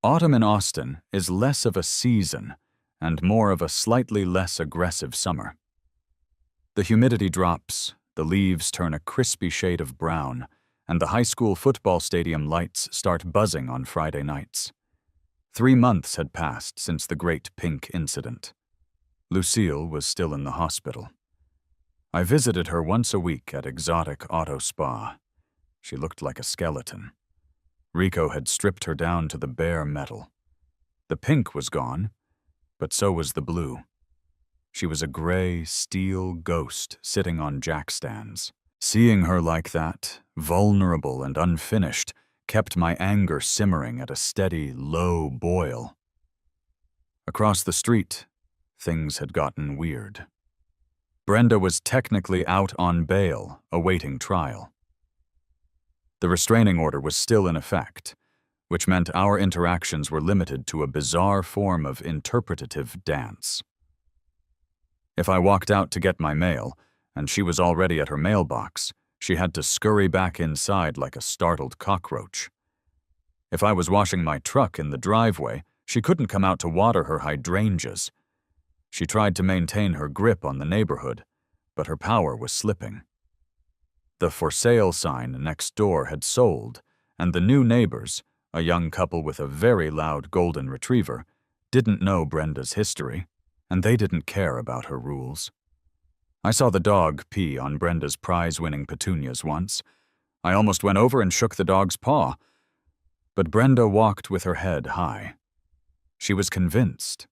Autumn in Austin is less of a season and more of a slightly less aggressive summer. The humidity drops, the leaves turn a crispy shade of brown, and the high school football stadium lights start buzzing on Friday nights. 3 months had passed since the Great Pink incident. Lucille was still in the hospital. I visited her once a week at Exotic Auto Spa. She looked like a skeleton. Rico had stripped her down to the bare metal. The pink was gone, but so was the blue. She was a gray, steel ghost sitting on jack stands. Seeing her like that, vulnerable and unfinished, kept my anger simmering at a steady, low boil. Across the street, things had gotten weird. Brenda was technically out on bail, awaiting trial. The restraining order was still in effect, which meant our interactions were limited to a bizarre form of interpretative dance. If I walked out to get my mail, and she was already at her mailbox, she had to scurry back inside like a startled cockroach. If I was washing my truck in the driveway, she couldn't come out to water her hydrangeas. She tried to maintain her grip on the neighborhood, but her power was slipping. The "for sale" sign next door had sold, and the new neighbors, a young couple with a very loud golden retriever, didn't know Brenda's history, and they didn't care about her rules. I saw the dog pee on Brenda's prize-winning petunias once. I almost went over and shook the dog's paw, but Brenda walked with her head high. She was convinced,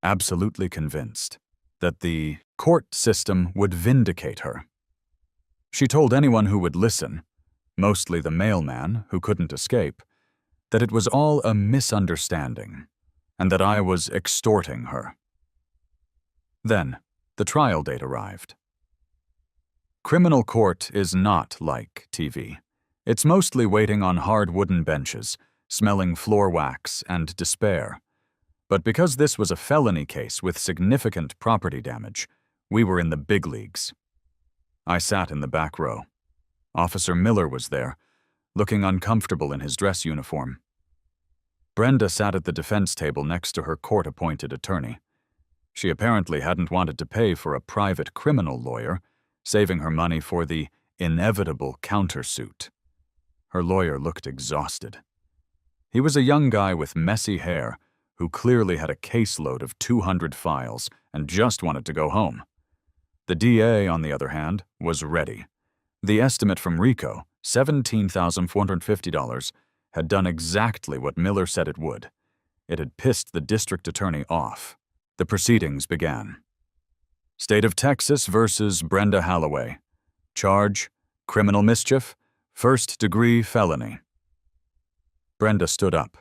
absolutely convinced, that the court system would vindicate her. She told anyone who would listen, mostly the mailman who couldn't escape, that it was all a misunderstanding and that I was extorting her. Then, the trial date arrived. Criminal court is not like TV. It's mostly waiting on hard wooden benches, smelling floor wax and despair. But because this was a felony case with significant property damage, we were in the big leagues. I sat in the back row. Officer Miller was there, looking uncomfortable in his dress uniform. Brenda sat at the defense table next to her court-appointed attorney. She apparently hadn't wanted to pay for a private criminal lawyer, saving her money for the inevitable countersuit. Her lawyer looked exhausted. He was a young guy with messy hair who clearly had a caseload of 200 files and just wanted to go home. The DA, on the other hand, was ready. The estimate from Rico, $17,450, had done exactly what Miller said it would. It had pissed the district attorney off. The proceedings began. State of Texas versus Brenda Holloway. Charge: criminal mischief, first-degree felony. Brenda stood up.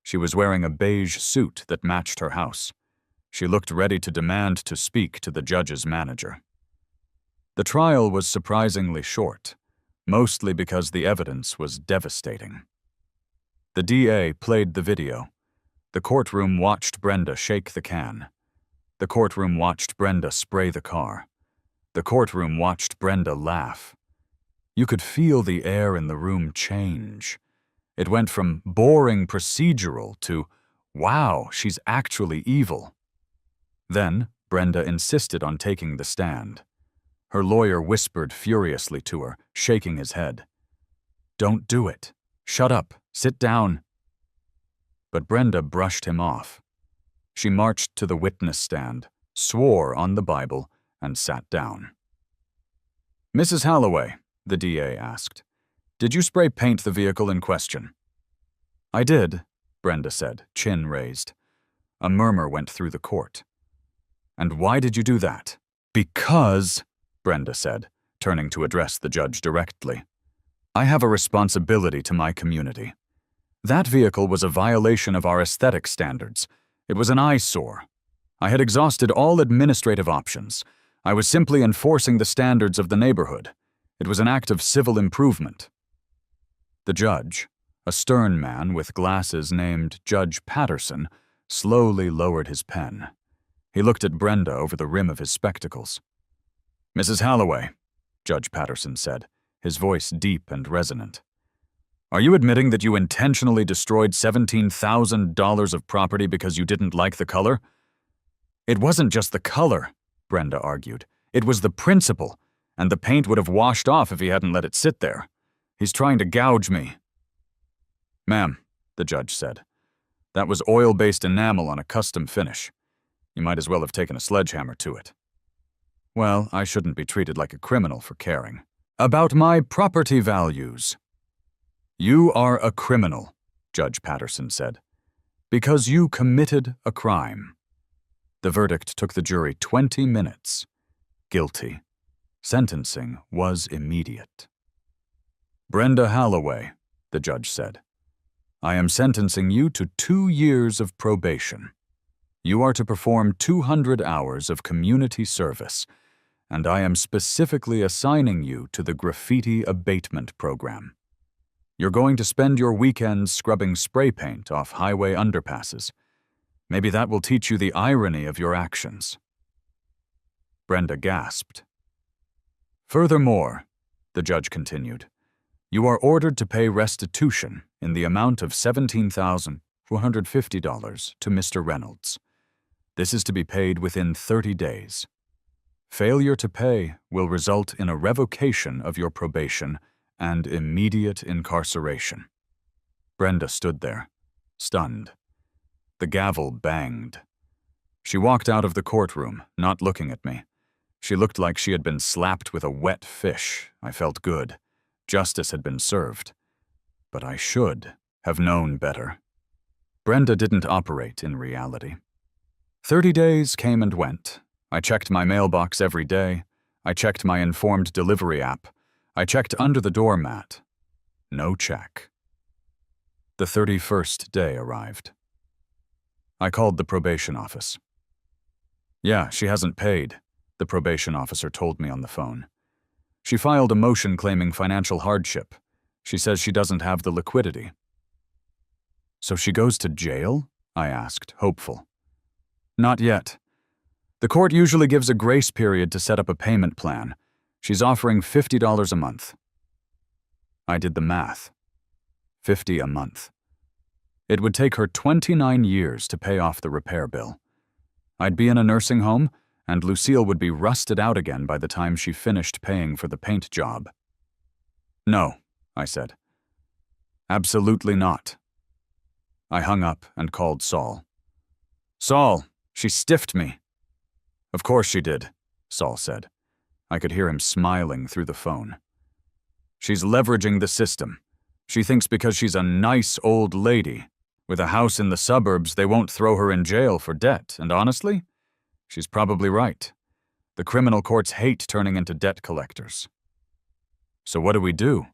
She was wearing a beige suit that matched her house. She looked ready to demand to speak to the judge's manager. The trial was surprisingly short, mostly because the evidence was devastating. The DA played the video. The courtroom watched Brenda shake the can. The courtroom watched Brenda spray the car. The courtroom watched Brenda laugh. You could feel the air in the room change, It went from boring procedural to, wow, she's actually evil. Then, Brenda insisted on taking the stand. Her lawyer whispered furiously to her, shaking his head. "Don't do it. Shut up. Sit down." But Brenda brushed him off. She marched to the witness stand, swore on the Bible, and sat down. "Mrs. Holloway," the DA asked, "did you spray paint the vehicle in question?" "I did," Brenda said, chin raised. A murmur went through the court. "And why did you do that?" "Because," Brenda said, turning to address the judge directly, "I have a responsibility to my community. That vehicle was a violation of our aesthetic standards. It was an eyesore. I had exhausted all administrative options. I was simply enforcing the standards of the neighborhood. It was an act of civil improvement." The judge, a stern man with glasses named Judge Patterson, slowly lowered his pen. He looked at Brenda over the rim of his spectacles. "Mrs. Holloway," Judge Patterson said, his voice deep and resonant, "are you admitting that you intentionally destroyed $17,000 of property because you didn't like the color?" "It wasn't just the color," Brenda argued. "It was the principle, and the paint would have washed off if he hadn't let it sit there. He's trying to gouge me." "Ma'am," the judge said, "that was oil-based enamel on a custom finish. You might as well have taken a sledgehammer to it." "Well, I shouldn't be treated like a criminal for caring. About my property values." "You are a criminal," Judge Patterson said, "because you committed a crime." The verdict took the jury 20 minutes. Guilty. Sentencing was immediate. "Brenda Holloway," the judge said, "I am sentencing you to 2 years of probation. You are to perform 200 hours of community service, and I am specifically assigning you to the graffiti abatement program. You're going to spend your weekends scrubbing spray paint off highway underpasses. Maybe that will teach you the irony of your actions." Brenda gasped. "Furthermore," the judge continued, "you are ordered to pay restitution in the amount of $17,450 to Mr. Reynolds. This is to be paid within 30 days. Failure to pay will result in a revocation of your probation and immediate incarceration." Brenda stood there, stunned. The gavel banged. She walked out of the courtroom, not looking at me. She looked like she had been slapped with a wet fish. I felt good. Justice had been served. But I should have known better. Brenda didn't operate in reality. 30 days came and went. I checked my mailbox every day. I checked my informed delivery app. I checked under the doormat. No check. The 31st day arrived. I called the probation office. "Yeah, she hasn't paid," the probation officer told me on the phone. "She filed a motion claiming financial hardship. She says she doesn't have the liquidity." "So she goes to jail?" I asked, hopeful. "Not yet. The court usually gives a grace period to set up a payment plan. She's offering $50 a month." I did the math. 50 a month. It would take her 29 years to pay off the repair bill. I'd be in a nursing home, and Lucille would be rusted out again by the time she finished paying for the paint job. "No," I said. "Absolutely not." I hung up and called Saul. "Saul, she stiffed me." "Of course she did," Saul said. I could hear him smiling through the phone. "She's leveraging the system. She thinks because she's a nice old lady with a house in the suburbs, they won't throw her in jail for debt, and honestly, she's probably right. The criminal courts hate turning into debt collectors." "So what do we do?"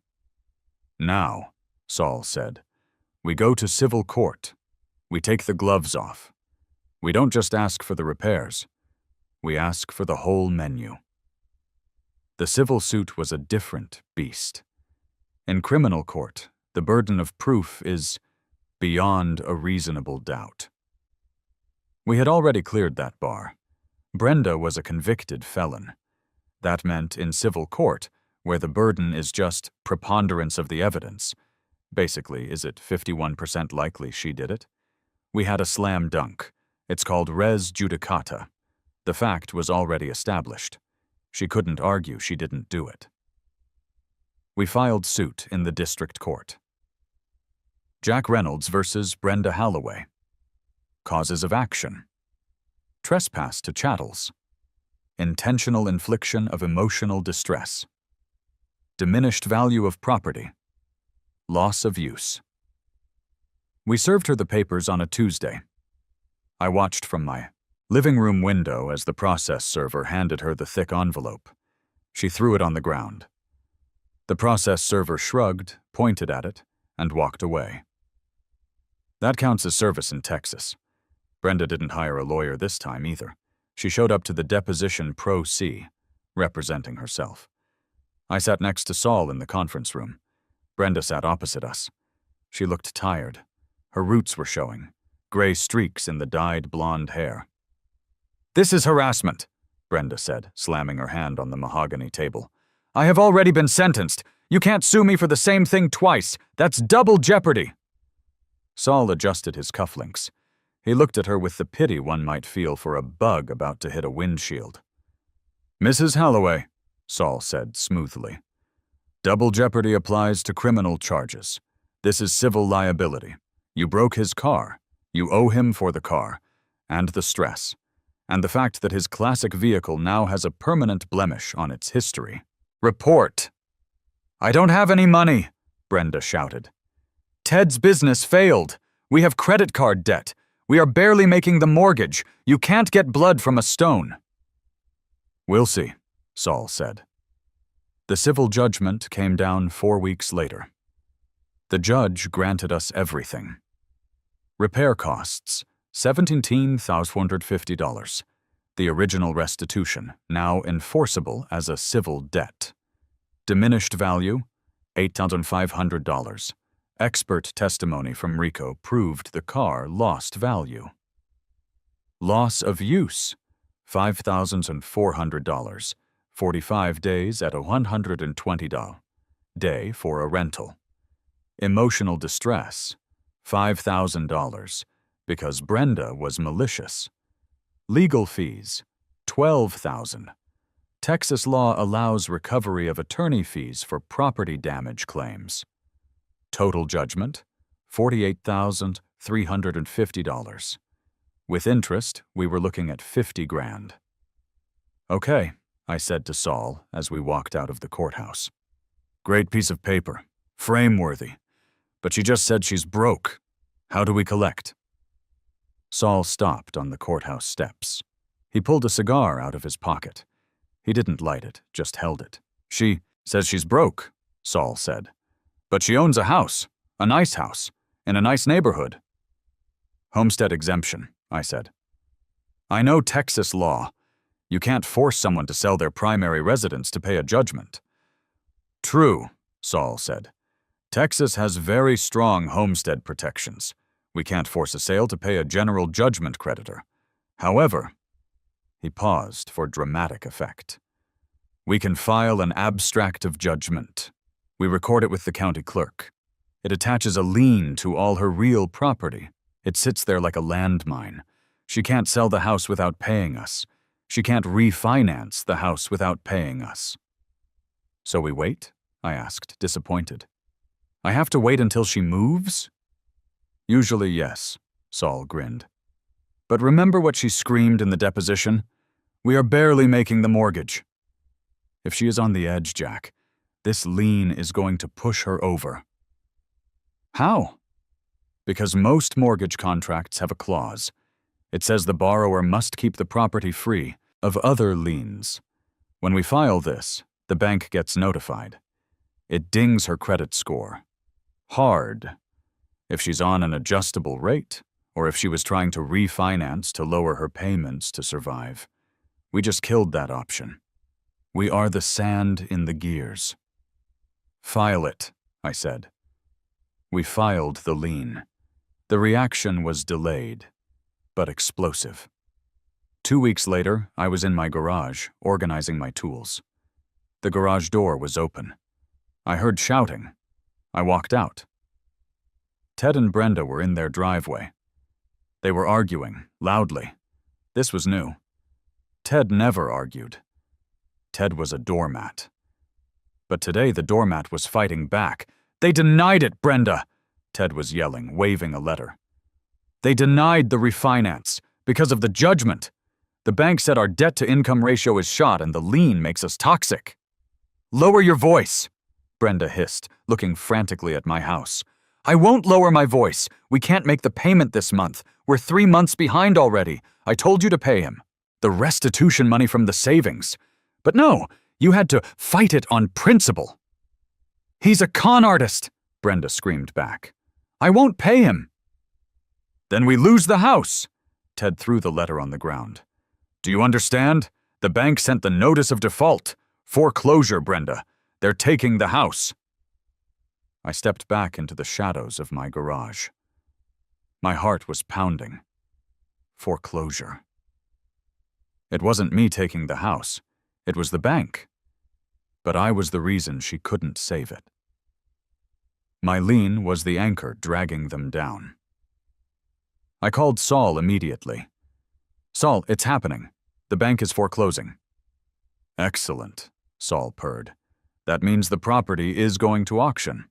"Now," Saul said, "we go to civil court. We take the gloves off. We don't just ask for the repairs. We ask for the whole menu." The civil suit was a different beast. In criminal court, the burden of proof is beyond a reasonable doubt. We had already cleared that bar. Brenda was a convicted felon. That meant in civil court, where the burden is just preponderance of the evidence, Basically, is it 51% likely she did it? We had a slam dunk. It's called res judicata. The fact was already established. She couldn't argue she didn't do it. We filed suit in the district court. Jack Reynolds versus Brenda Holloway. Causes of action. Trespass to chattels. Intentional infliction of emotional distress. Diminished value of property. Loss of use. We served her the papers on a Tuesday. I watched from my living room window as the process server handed her the thick envelope. She threw it on the ground. The process server shrugged, pointed at it, and walked away. That counts as service in Texas. Brenda didn't hire a lawyer this time either. She showed up to the deposition pro se, representing herself. I sat next to Saul in the conference room. Brenda sat opposite us. She looked tired. Her roots were showing, gray streaks in the dyed blonde hair. "This is harassment," Brenda said, slamming her hand on the mahogany table. "I have already been sentenced. You can't sue me for the same thing twice. That's double jeopardy." Saul adjusted his cufflinks. He looked at her with the pity one might feel for a bug about to hit a windshield. "Mrs. Holloway," Saul said smoothly, "double jeopardy applies to criminal charges. This is civil liability. You broke his car. You owe him for the car, and the stress, and the fact that his classic vehicle now has a permanent blemish on its history. Report." "I don't have any money," Brenda shouted. "Ted's business failed. We have credit card debt. We are barely making the mortgage. You can't get blood from a stone." "We'll see," Saul said. The civil judgment came down 4 weeks later. The judge granted us everything. Repair costs, $17,450. The original restitution, now enforceable as a civil debt. Diminished value, $8,500. Expert testimony from Rico proved the car lost value. Loss of use, $5,400. 45 days at a $120 day for a rental. Emotional distress, $5,000, because Brenda was malicious. Legal fees, $12,000. Texas law allows recovery of attorney fees for property damage claims. Total judgment, $48,350. With interest, we were looking at $50,000. "Okay," I said to Saul as we walked out of the courthouse. "Great piece of paper, frame-worthy. But she just said she's broke. How do we collect?" Saul stopped on the courthouse steps. He pulled a cigar out of his pocket. He didn't light it, just held it. "She says she's broke," Saul said. "But she owns a house, a nice house, in a nice neighborhood." "Homestead exemption," I said. "I know Texas law. You can't force someone to sell their primary residence to pay a judgment." "True," Saul said. "Texas has very strong homestead protections. We can't force a sale to pay a general judgment creditor. However," he paused for dramatic effect, "we can file an abstract of judgment. We record it with the county clerk. It attaches a lien to all her real property. It sits there like a landmine. She can't sell the house without paying us. She can't refinance the house without paying us." "So we wait?" I asked, disappointed. "I have to wait until she moves?" "Usually, yes," Saul grinned. "But remember what she screamed in the deposition? We are barely making the mortgage. If she is on the edge, Jack, this lien is going to push her over." "How?" "Because most mortgage contracts have a clause. It says the borrower must keep the property free of other liens. When we file this, the bank gets notified. It dings her credit score. Hard. If she's on an adjustable rate, or if she was trying to refinance to lower her payments to survive. We just killed that option. We are the sand in the gears." "File it," I said. We filed the lien. The reaction was delayed, but explosive. 2 weeks later, I was in my garage, organizing my tools. The garage door was open. I heard shouting. I walked out. Ted and Brenda were in their driveway. They were arguing, loudly. This was new. Ted never argued. Ted was a doormat. But today the doormat was fighting back. "They denied it, Brenda!" Ted was yelling, waving a letter. "They denied the refinance because of the judgment. The bank said our debt-to-income ratio is shot and the lien makes us toxic." "Lower your voice," Brenda hissed, looking frantically at my house. "I won't lower my voice. We can't make the payment this month. We're 3 months behind already. I told you to pay him. The restitution money from the savings. But no, you had to fight it on principle." "He's a con artist," Brenda screamed back. "I won't pay him." "Then we lose the house." Ted threw the letter on the ground. "Do you understand? The bank sent the notice of default. Foreclosure, Brenda. They're taking the house." I stepped back into the shadows of my garage. My heart was pounding. Foreclosure. It wasn't me taking the house. It was the bank. But I was the reason she couldn't save it. My lien was the anchor dragging them down. I called Saul immediately. "Saul, it's happening. The bank is foreclosing." "Excellent," Saul purred. "That means the property is going to auction."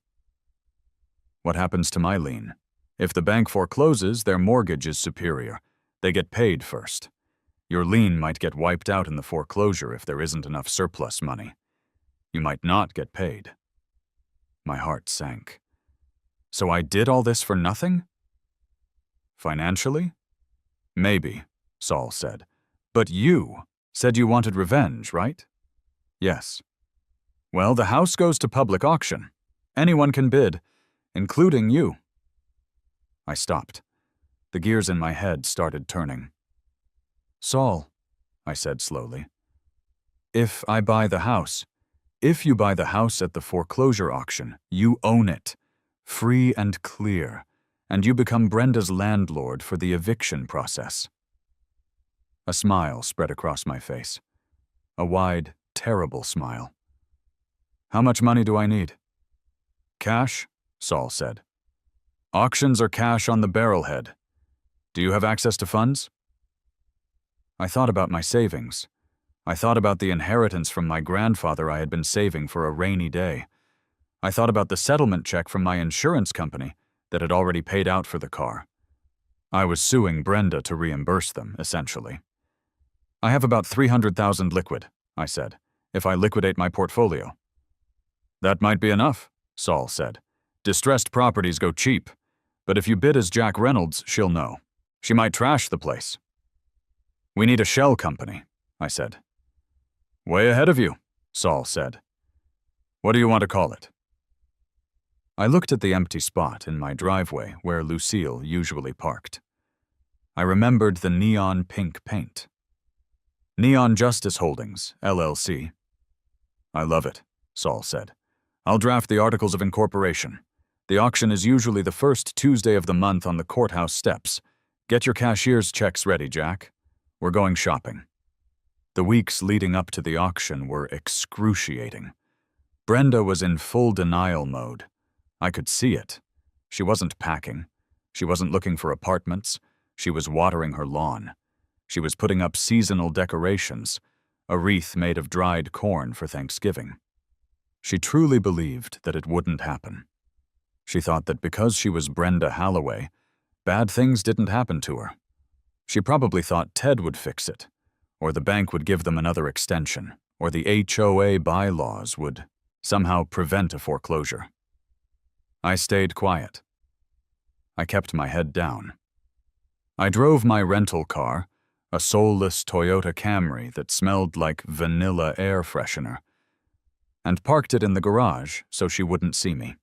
"What happens to my lien? If the bank forecloses, their mortgage is superior. They get paid first. Your lien might get wiped out in the foreclosure if there isn't enough surplus money. You might not get paid." My heart sank. So I did all this for nothing? Financially? Maybe, Saul said. But you said you wanted revenge, right? Yes. Well, the house goes to public auction. Anyone can bid, including you. I stopped. The gears in my head started turning. Saul, I said slowly, if you buy the house at the foreclosure auction, you own it, free and clear, and you become Brenda's landlord for the eviction process. A smile spread across my face. A wide, terrible smile. How much money do I need? Cash, Saul said. Auctions are cash on the barrelhead. Do you have access to funds? I thought about my savings. I thought about the inheritance from my grandfather I had been saving for a rainy day. I thought about the settlement check from my insurance company that had already paid out for the car. I was suing Brenda to reimburse them, essentially. I have about $300,000 liquid, I said, if I liquidate my portfolio. That might be enough, Saul said. Distressed properties go cheap, but if you bid as Jack Reynolds, she'll know. She might trash the place. We need a shell company, I said. Way ahead of you, Saul said. What do you want to call it? I looked at the empty spot in my driveway where Lucille usually parked. I remembered the neon pink paint. Neon Justice Holdings, LLC. I love it, Saul said. I'll draft the articles of incorporation. The auction is usually the first Tuesday of the month on the courthouse steps. Get your cashier's checks ready, Jack. We're going shopping. The weeks leading up to the auction were excruciating. Brenda was in full denial mode. I could see it. She wasn't packing. She wasn't looking for apartments. She was watering her lawn. She was putting up seasonal decorations, a wreath made of dried corn for Thanksgiving. She truly believed that it wouldn't happen. She thought that because she was Brenda Holloway, bad things didn't happen to her. She probably thought Ted would fix it, or the bank would give them another extension, or the HOA bylaws would somehow prevent a foreclosure. I stayed quiet. I kept my head down. I drove my rental car, a soulless Toyota Camry that smelled like vanilla air freshener, and parked it in the garage so she wouldn't see me.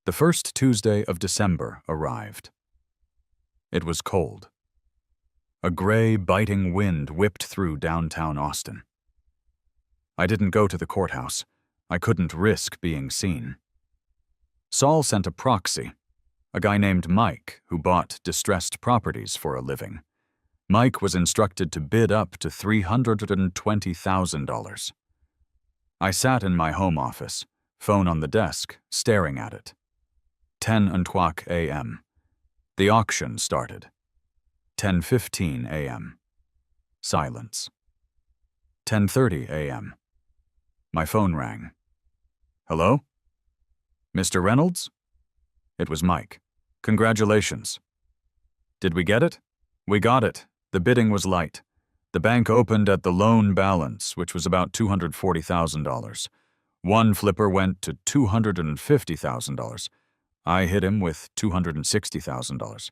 The first Tuesday of December arrived. It was cold. A gray, biting wind whipped through downtown Austin. I didn't go to the courthouse. I couldn't risk being seen. Saul sent a proxy, a guy named Mike who bought distressed properties for a living. Mike was instructed to bid up to $320,000. I sat in my home office, phone on the desk, staring at it. 10:00 a.m. The auction started. 10:15 a.m. Silence. 10:30 a.m. My phone rang. Hello? Mr. Reynolds? It was Mike. Congratulations. Did we get it? We got it. The bidding was light. The bank opened at the loan balance, which was about $240,000. One flipper went to $250,000. I hit him with $260,000.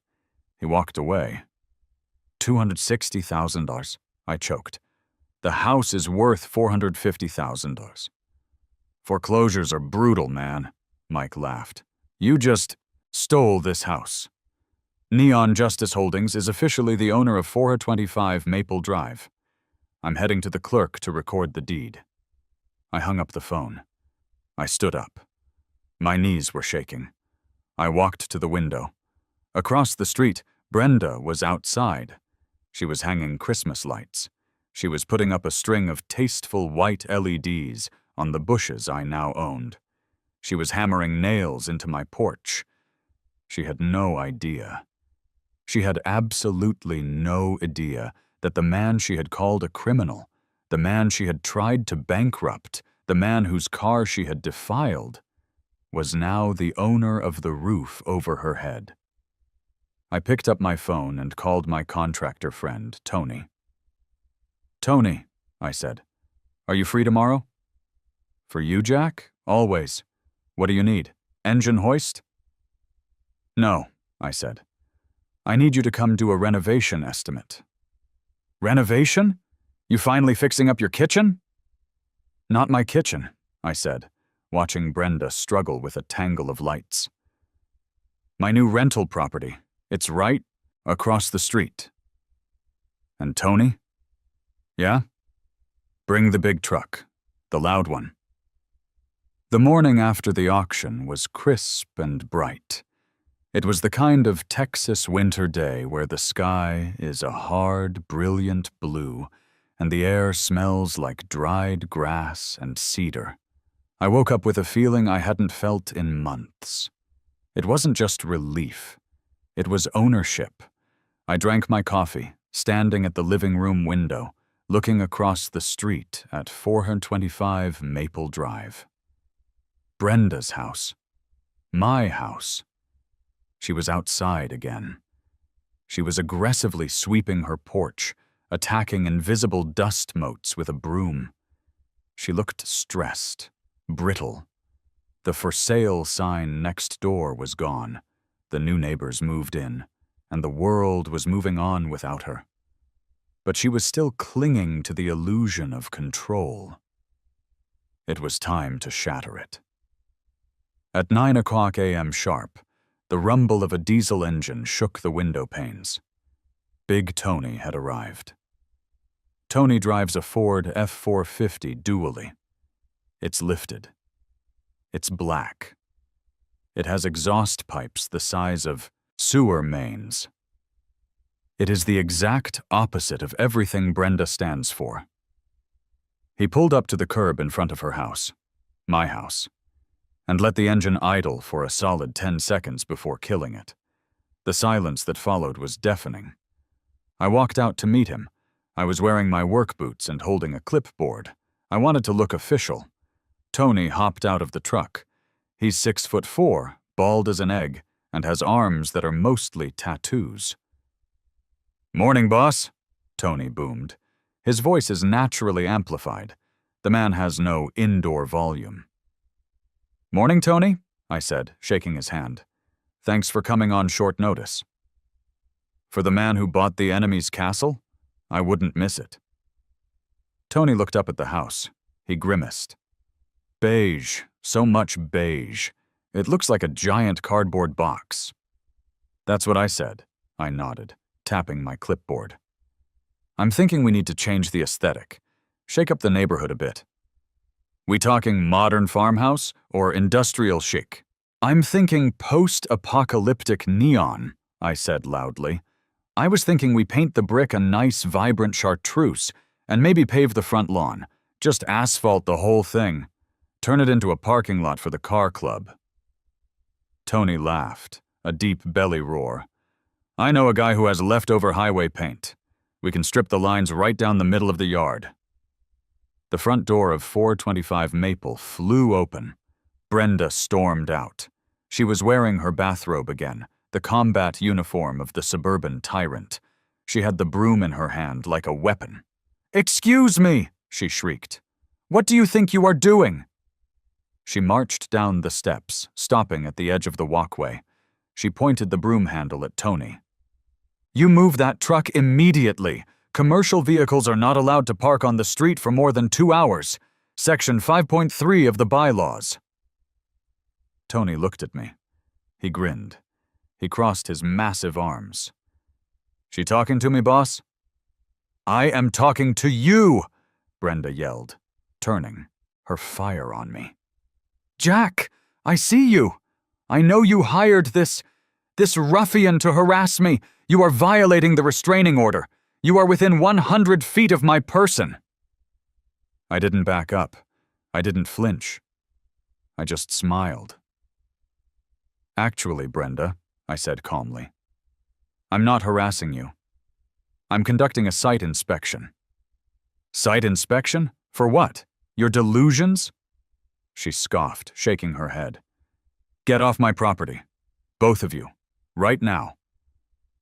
He walked away. $260,000. I choked. The house is worth $450,000. Foreclosures are brutal, man, Mike laughed. You just stole this house. Neon Justice Holdings is officially the owner of 425 Maple Drive. I'm heading to the clerk to record the deed. I hung up the phone. I stood up. My knees were shaking. I walked to the window. Across the street, Brenda was outside. She was hanging Christmas lights. She was putting up a string of tasteful white LEDs on the bushes I now owned. She was hammering nails into my porch. She had no idea. She had absolutely no idea that the man she had called a criminal, the man she had tried to bankrupt, the man whose car she had defiled, was now the owner of the roof over her head. I picked up my phone and called my contractor friend, Tony. Tony, I said, are you free tomorrow? For you, Jack? Always. What do you need? Engine hoist? No, I said. I need you to come do a renovation estimate. Renovation? You finally fixing up your kitchen? Not my kitchen, I said, watching Brenda struggle with a tangle of lights. My new rental property. It's right across the street. And Tony? Yeah? Bring the big truck, the loud one. The morning after the auction was crisp and bright. It was the kind of Texas winter day where the sky is a hard, brilliant blue, and the air smells like dried grass and cedar. I woke up with a feeling I hadn't felt in months. It wasn't just relief. It was ownership. I drank my coffee, standing at the living room window, looking across the street at 425 Maple Drive. Brenda's house. My house. She was outside again. She was aggressively sweeping her porch, attacking invisible dust motes with a broom. She looked stressed, brittle. The for sale sign next door was gone. The new neighbors moved in, and the world was moving on without her. But she was still clinging to the illusion of control. It was time to shatter it. At 9:00 a.m. sharp, the rumble of a diesel engine shook the window panes. Big Tony had arrived. Tony drives a Ford F-450 dually. It's lifted. It's black. It has exhaust pipes the size of sewer mains. It is the exact opposite of everything Brenda stands for. He pulled up to the curb in front of her house, my house, and let the engine idle for a solid 10 seconds before killing it. The silence that followed was deafening. I walked out to meet him. I was wearing my work boots and holding a clipboard. I wanted to look official. Tony hopped out of the truck. He's 6'4", bald as an egg, and has arms that are mostly tattoos. "Morning, boss," Tony boomed. His voice is naturally amplified. The man has no indoor volume. "Morning, Tony," I said, shaking his hand. "Thanks for coming on short notice." For the man who bought the enemy's castle, I wouldn't miss it. Tony looked up at the house. He grimaced. Beige, so much beige. It looks like a giant cardboard box. That's what I said, I nodded, tapping my clipboard. I'm thinking we need to change the aesthetic, shake up the neighborhood a bit. We talking modern farmhouse or industrial chic? I'm thinking post-apocalyptic neon, I said loudly. I was thinking we paint the brick a nice, vibrant chartreuse and maybe pave the front lawn. Just asphalt the whole thing. Turn it into a parking lot for the car club. Tony laughed, a deep belly roar. I know a guy who has leftover highway paint. We can strip the lines right down the middle of the yard. The front door of 425 Maple flew open. Brenda stormed out. She was wearing her bathrobe again, the combat uniform of the suburban tyrant. She had the broom in her hand like a weapon. "Excuse me!" she shrieked. "What do you think you are doing?" She marched down the steps, stopping at the edge of the walkway. She pointed the broom handle at Tony. "You move that truck immediately. Commercial vehicles are not allowed to park on the street for more than 2 hours. Section 5.3 of the bylaws." Tony looked at me. He grinned. He crossed his massive arms. "She talking to me, boss?" "I am talking to you!" Brenda yelled, turning, her fire on me. "Jack, I see you. I know you hired this ruffian to harass me. You are violating the restraining order. You are within 100 feet of my person." I didn't back up. I didn't flinch. I just smiled. "Actually, Brenda," I said calmly, "I'm not harassing you. I'm conducting a site inspection." "Site inspection? For what? Your delusions?" She scoffed, shaking her head. "Get off my property. Both of you. Right now.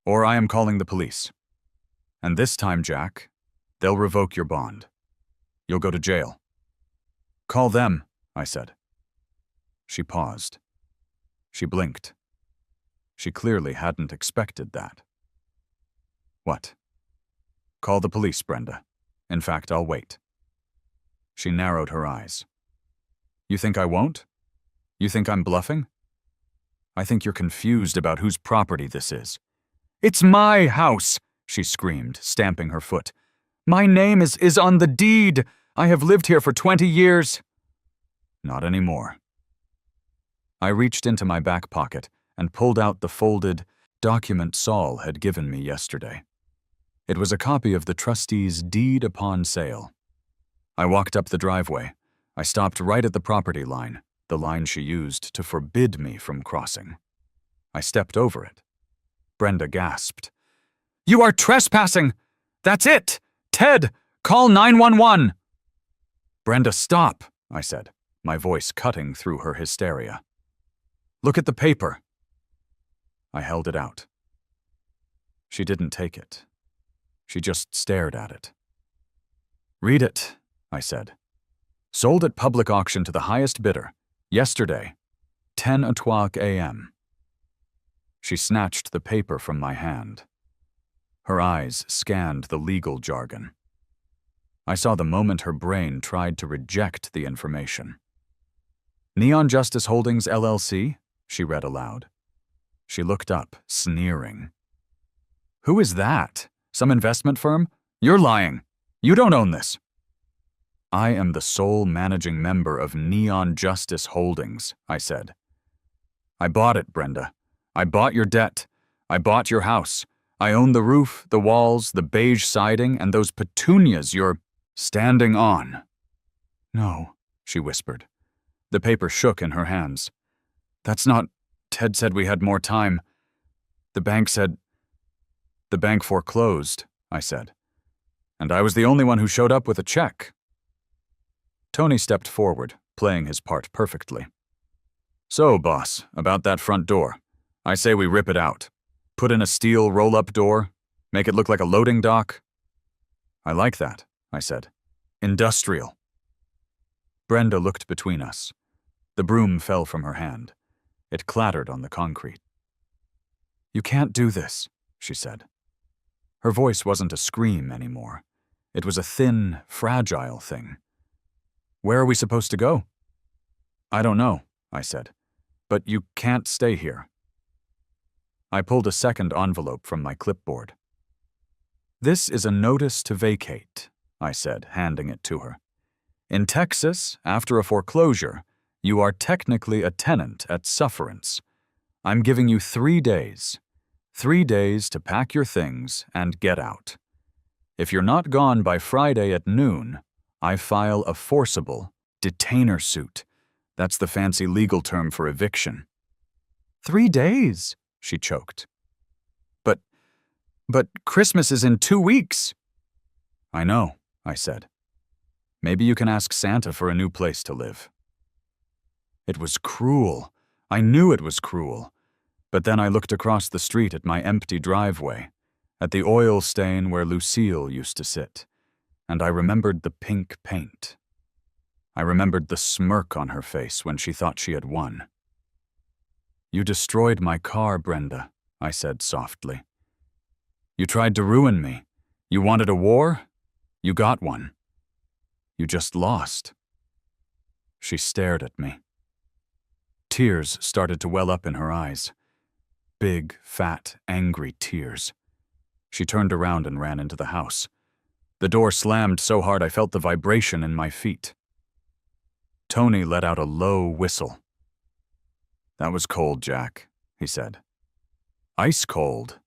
Or I am calling the police. And this time, Jack, they'll revoke your bond. You'll go to jail." "Call them," I said. She paused. She blinked. She clearly hadn't expected that. "What?" "Call the police, Brenda. In fact, I'll wait." She narrowed her eyes. "You think I won't? You think I'm bluffing? I think you're confused about whose property this is." "It's my house!" she screamed, stamping her foot. "My name is on the deed. I have lived here for 20 years. "Not anymore." I reached into my back pocket and pulled out the folded document Saul had given me yesterday. It was a copy of the trustee's deed upon sale. I walked up the driveway. I stopped right at the property line, the line she used to forbid me from crossing. I stepped over it. Brenda gasped. "You are trespassing! That's it! Ted, call 911! "Brenda, stop," I said, my voice cutting through her hysteria. "Look at the paper." I held it out. She didn't take it. She just stared at it. "Read it," I said. "Sold at public auction to the highest bidder. Yesterday, 10:00 a.m. She snatched the paper from my hand. Her eyes scanned the legal jargon. I saw the moment her brain tried to reject the information. "Neon Justice Holdings, LLC?" she read aloud. She looked up, sneering. "Who is that? Some investment firm? You're lying. You don't own this." "I am the sole managing member of Neon Justice Holdings," I said. "I bought it, Brenda. I bought your debt. I bought your house. I own the roof, the walls, the beige siding, and those petunias you're standing on." "No," she whispered. The paper shook in her hands. "That's not... Ted said we had more time. The bank said..." "The bank foreclosed," I said. "And I was the only one who showed up with a check." Tony stepped forward, playing his part perfectly. "So, boss, about that front door. I say we rip it out. Put in a steel roll-up door. Make it look like a loading dock." "I like that," I said. "Industrial." Brenda looked between us. The broom fell from her hand. It clattered on the concrete. "You can't do this," she said. Her voice wasn't a scream anymore. It was a thin, fragile thing. "Where are we supposed to go?" "I don't know," I said. "But you can't stay here." I pulled a second envelope from my clipboard. "This is a notice to vacate," I said, handing it to her. "In Texas, after a foreclosure, you are technically a tenant at sufferance. I'm giving you 3 days. 3 days to pack your things and get out. If you're not gone by Friday at noon, I file a forcible detainer suit. That's the fancy legal term for eviction." 3 days, she choked. But Christmas is in 2 weeks. I know, I said. Maybe you can ask Santa for a new place to live. It was cruel. I knew it was cruel. But then I looked across the street at my empty driveway, at the oil stain where Lucille used to sit, and I remembered the pink paint. I remembered the smirk on her face when she thought she had won. You destroyed my car, Brenda, I said softly. You tried to ruin me. You wanted a war? You got one. You just lost. She stared at me. Tears started to well up in her eyes. Big, fat, angry tears. She turned around and ran into the house. The door slammed so hard I felt the vibration in my feet. Tony let out a low whistle. That was cold, Jack, he said. Ice cold.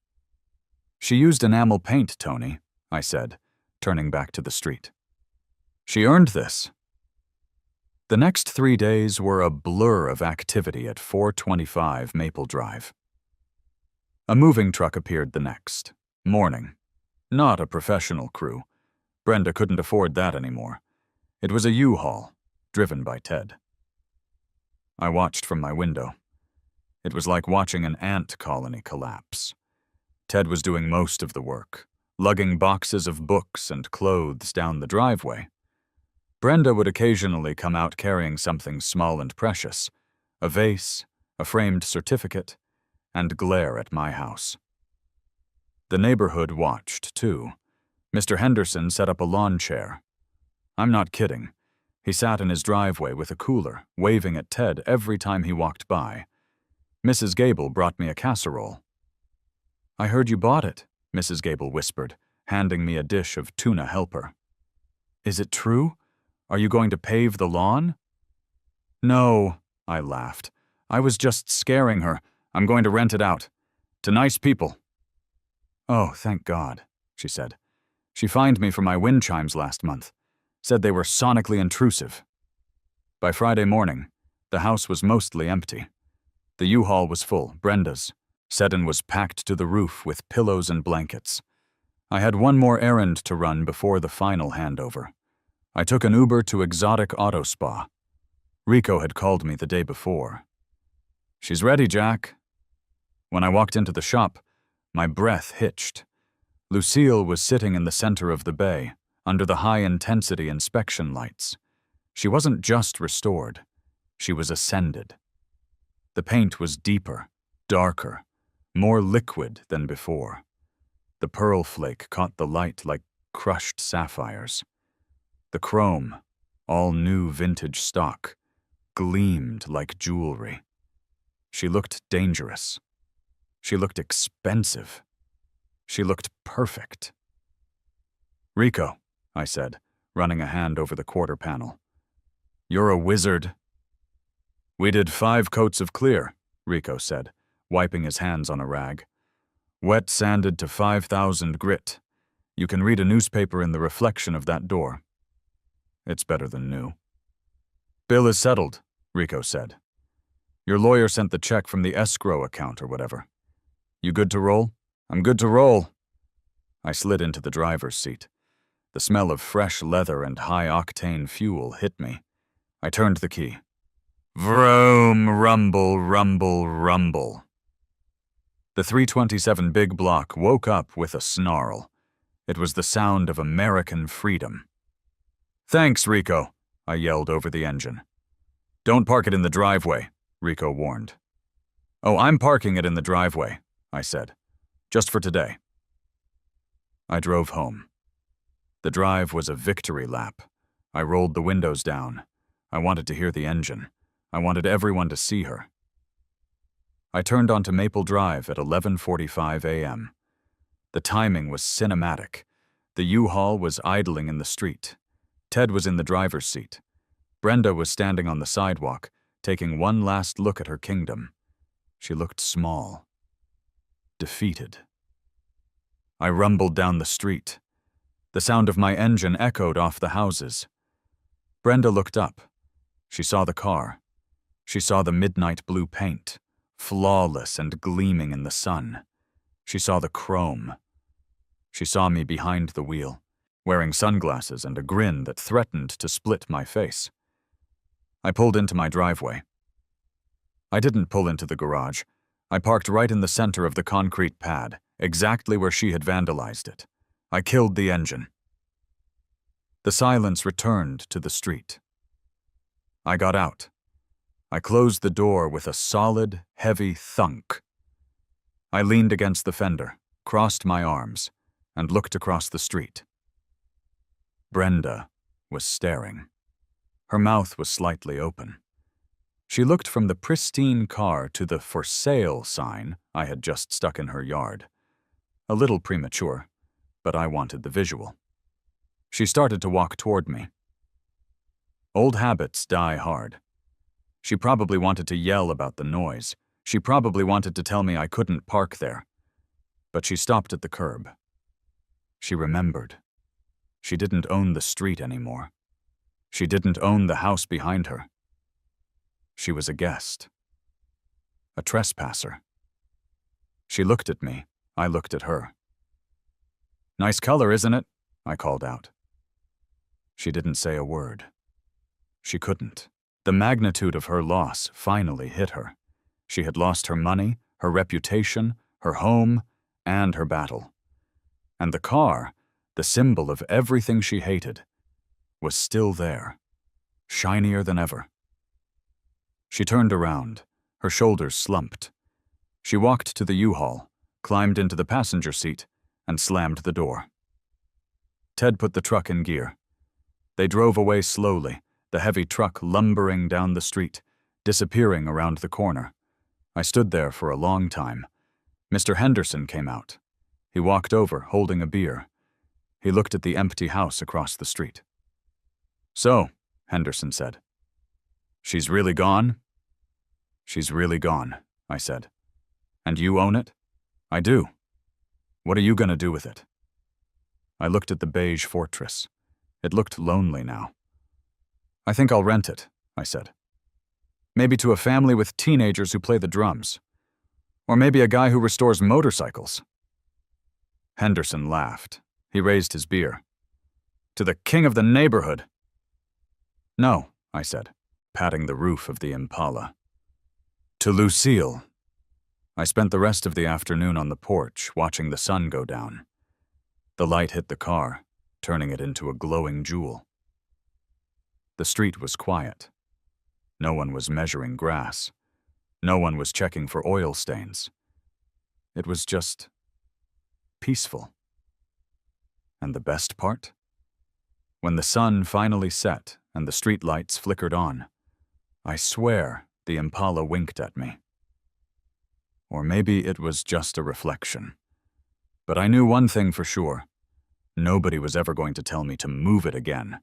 She used enamel paint, Tony, I said, turning back to the street. She earned this. The next 3 days were a blur of activity at 425 Maple Drive. A moving truck appeared the next morning. Not a professional crew. Brenda couldn't afford that anymore. It was a U-Haul, driven by Ted. I watched from my window. It was like watching an ant colony collapse. Ted was doing most of the work, lugging boxes of books and clothes down the driveway. Brenda would occasionally come out carrying something small and precious, a vase, a framed certificate, and glare at my house. The neighborhood watched, too. Mr. Henderson set up a lawn chair. I'm not kidding. He sat in his driveway with a cooler, waving at Ted every time he walked by. Mrs. Gable brought me a casserole. I heard you bought it, Mrs. Gable whispered, handing me a dish of tuna helper. Is it true? Are you going to pave the lawn? No, I laughed. I was just scaring her. I'm going to rent it out. To nice people. Oh, thank God, she said. She fined me for my wind chimes last month. Said they were sonically intrusive. By Friday morning, the house was mostly empty. The U-Haul was full, Brenda's. Seddon was packed to the roof with pillows and blankets. I had one more errand to run before the final handover. I took an Uber to Exotic Auto Spa. Rico had called me the day before. She's ready, Jack. When I walked into the shop, my breath hitched. Lucille was sitting in the center of the bay, under the high-intensity inspection lights. She wasn't just restored. She was ascended. The paint was deeper, darker, more liquid than before. The pearl flake caught the light like crushed sapphires. The chrome, all new vintage stock, gleamed like jewelry. She looked dangerous. She looked expensive. She looked perfect. Rico, I said, running a hand over the quarter panel. You're a wizard. We did 5 coats of clear, Rico said, wiping his hands on a rag. Wet sanded to 5,000 grit. You can read a newspaper in the reflection of that door. It's better than new. Bill is settled, Rico said. Your lawyer sent the check from the escrow account or whatever. You good to roll? I'm good to roll. I slid into the driver's seat. The smell of fresh leather and high-octane fuel hit me. I turned the key. Vroom, rumble, rumble, rumble. The 327 big block woke up with a snarl. It was the sound of American freedom. Thanks, Rico, I yelled over the engine. Don't park it in the driveway, Rico warned. Oh, I'm parking it in the driveway, I said. Just for today. I drove home. The drive was a victory lap. I rolled the windows down. I wanted to hear the engine. I wanted everyone to see her. I turned onto Maple Drive at 11:45 a.m. The timing was cinematic. The U-Haul was idling in the street. Ted was in the driver's seat. Brenda was standing on the sidewalk, taking one last look at her kingdom. She looked small. Defeated. I rumbled down the street. The sound of my engine echoed off the houses. Brenda looked up. She saw the car. She saw the midnight blue paint, flawless and gleaming in the sun. She saw the chrome. She saw me behind the wheel, wearing sunglasses and a grin that threatened to split my face. I pulled into my driveway. I didn't pull into the garage. I parked right in the center of the concrete pad, exactly where she had vandalized it. I killed the engine. The silence returned to the street. I got out. I closed the door with a solid, heavy thunk. I leaned against the fender, crossed my arms, and looked across the street. Brenda was staring. Her mouth was slightly open. She looked from the pristine car to the "for sale" sign I had just stuck in her yard. A little premature, but I wanted the visual. She started to walk toward me. Old habits die hard. She probably wanted to yell about the noise. She probably wanted to tell me I couldn't park there. But she stopped at the curb. She remembered. She didn't own the street anymore. She didn't own the house behind her. She was a guest. A trespasser. She looked at me. I looked at her. "Nice color, isn't it?" I called out. She didn't say a word. She couldn't. The magnitude of her loss finally hit her. She had lost her money, her reputation, her home, and her battle. And the car, the symbol of everything she hated, was still there, shinier than ever. She turned around, her shoulders slumped. She walked to the U-Haul, climbed into the passenger seat, and slammed the door. Ted put the truck in gear. They drove away slowly, the heavy truck lumbering down the street, disappearing around the corner. I stood there for a long time. Mr. Henderson came out. He walked over, holding a beer. He looked at the empty house across the street. "So," Henderson said, "she's really gone?" "She's really gone," I said. "And you own it?" "I do." "What are you going to do with it?" I looked at the beige fortress. It looked lonely now. "I think I'll rent it," I said. "Maybe to a family with teenagers who play the drums. Or maybe a guy who restores motorcycles." Henderson laughed. He raised his beer. "To the king of the neighborhood." "No," I said, patting the roof of the Impala. "To Lucille." I spent the rest of the afternoon on the porch, watching the sun go down. The light hit the car, turning it into a glowing jewel. The street was quiet. No one was measuring grass. No one was checking for oil stains. It was just peaceful. And the best part? When the sun finally set and the street lights flickered on, I swear the Impala winked at me. Or maybe it was just a reflection. But I knew one thing for sure. Nobody was ever going to tell me to move it again.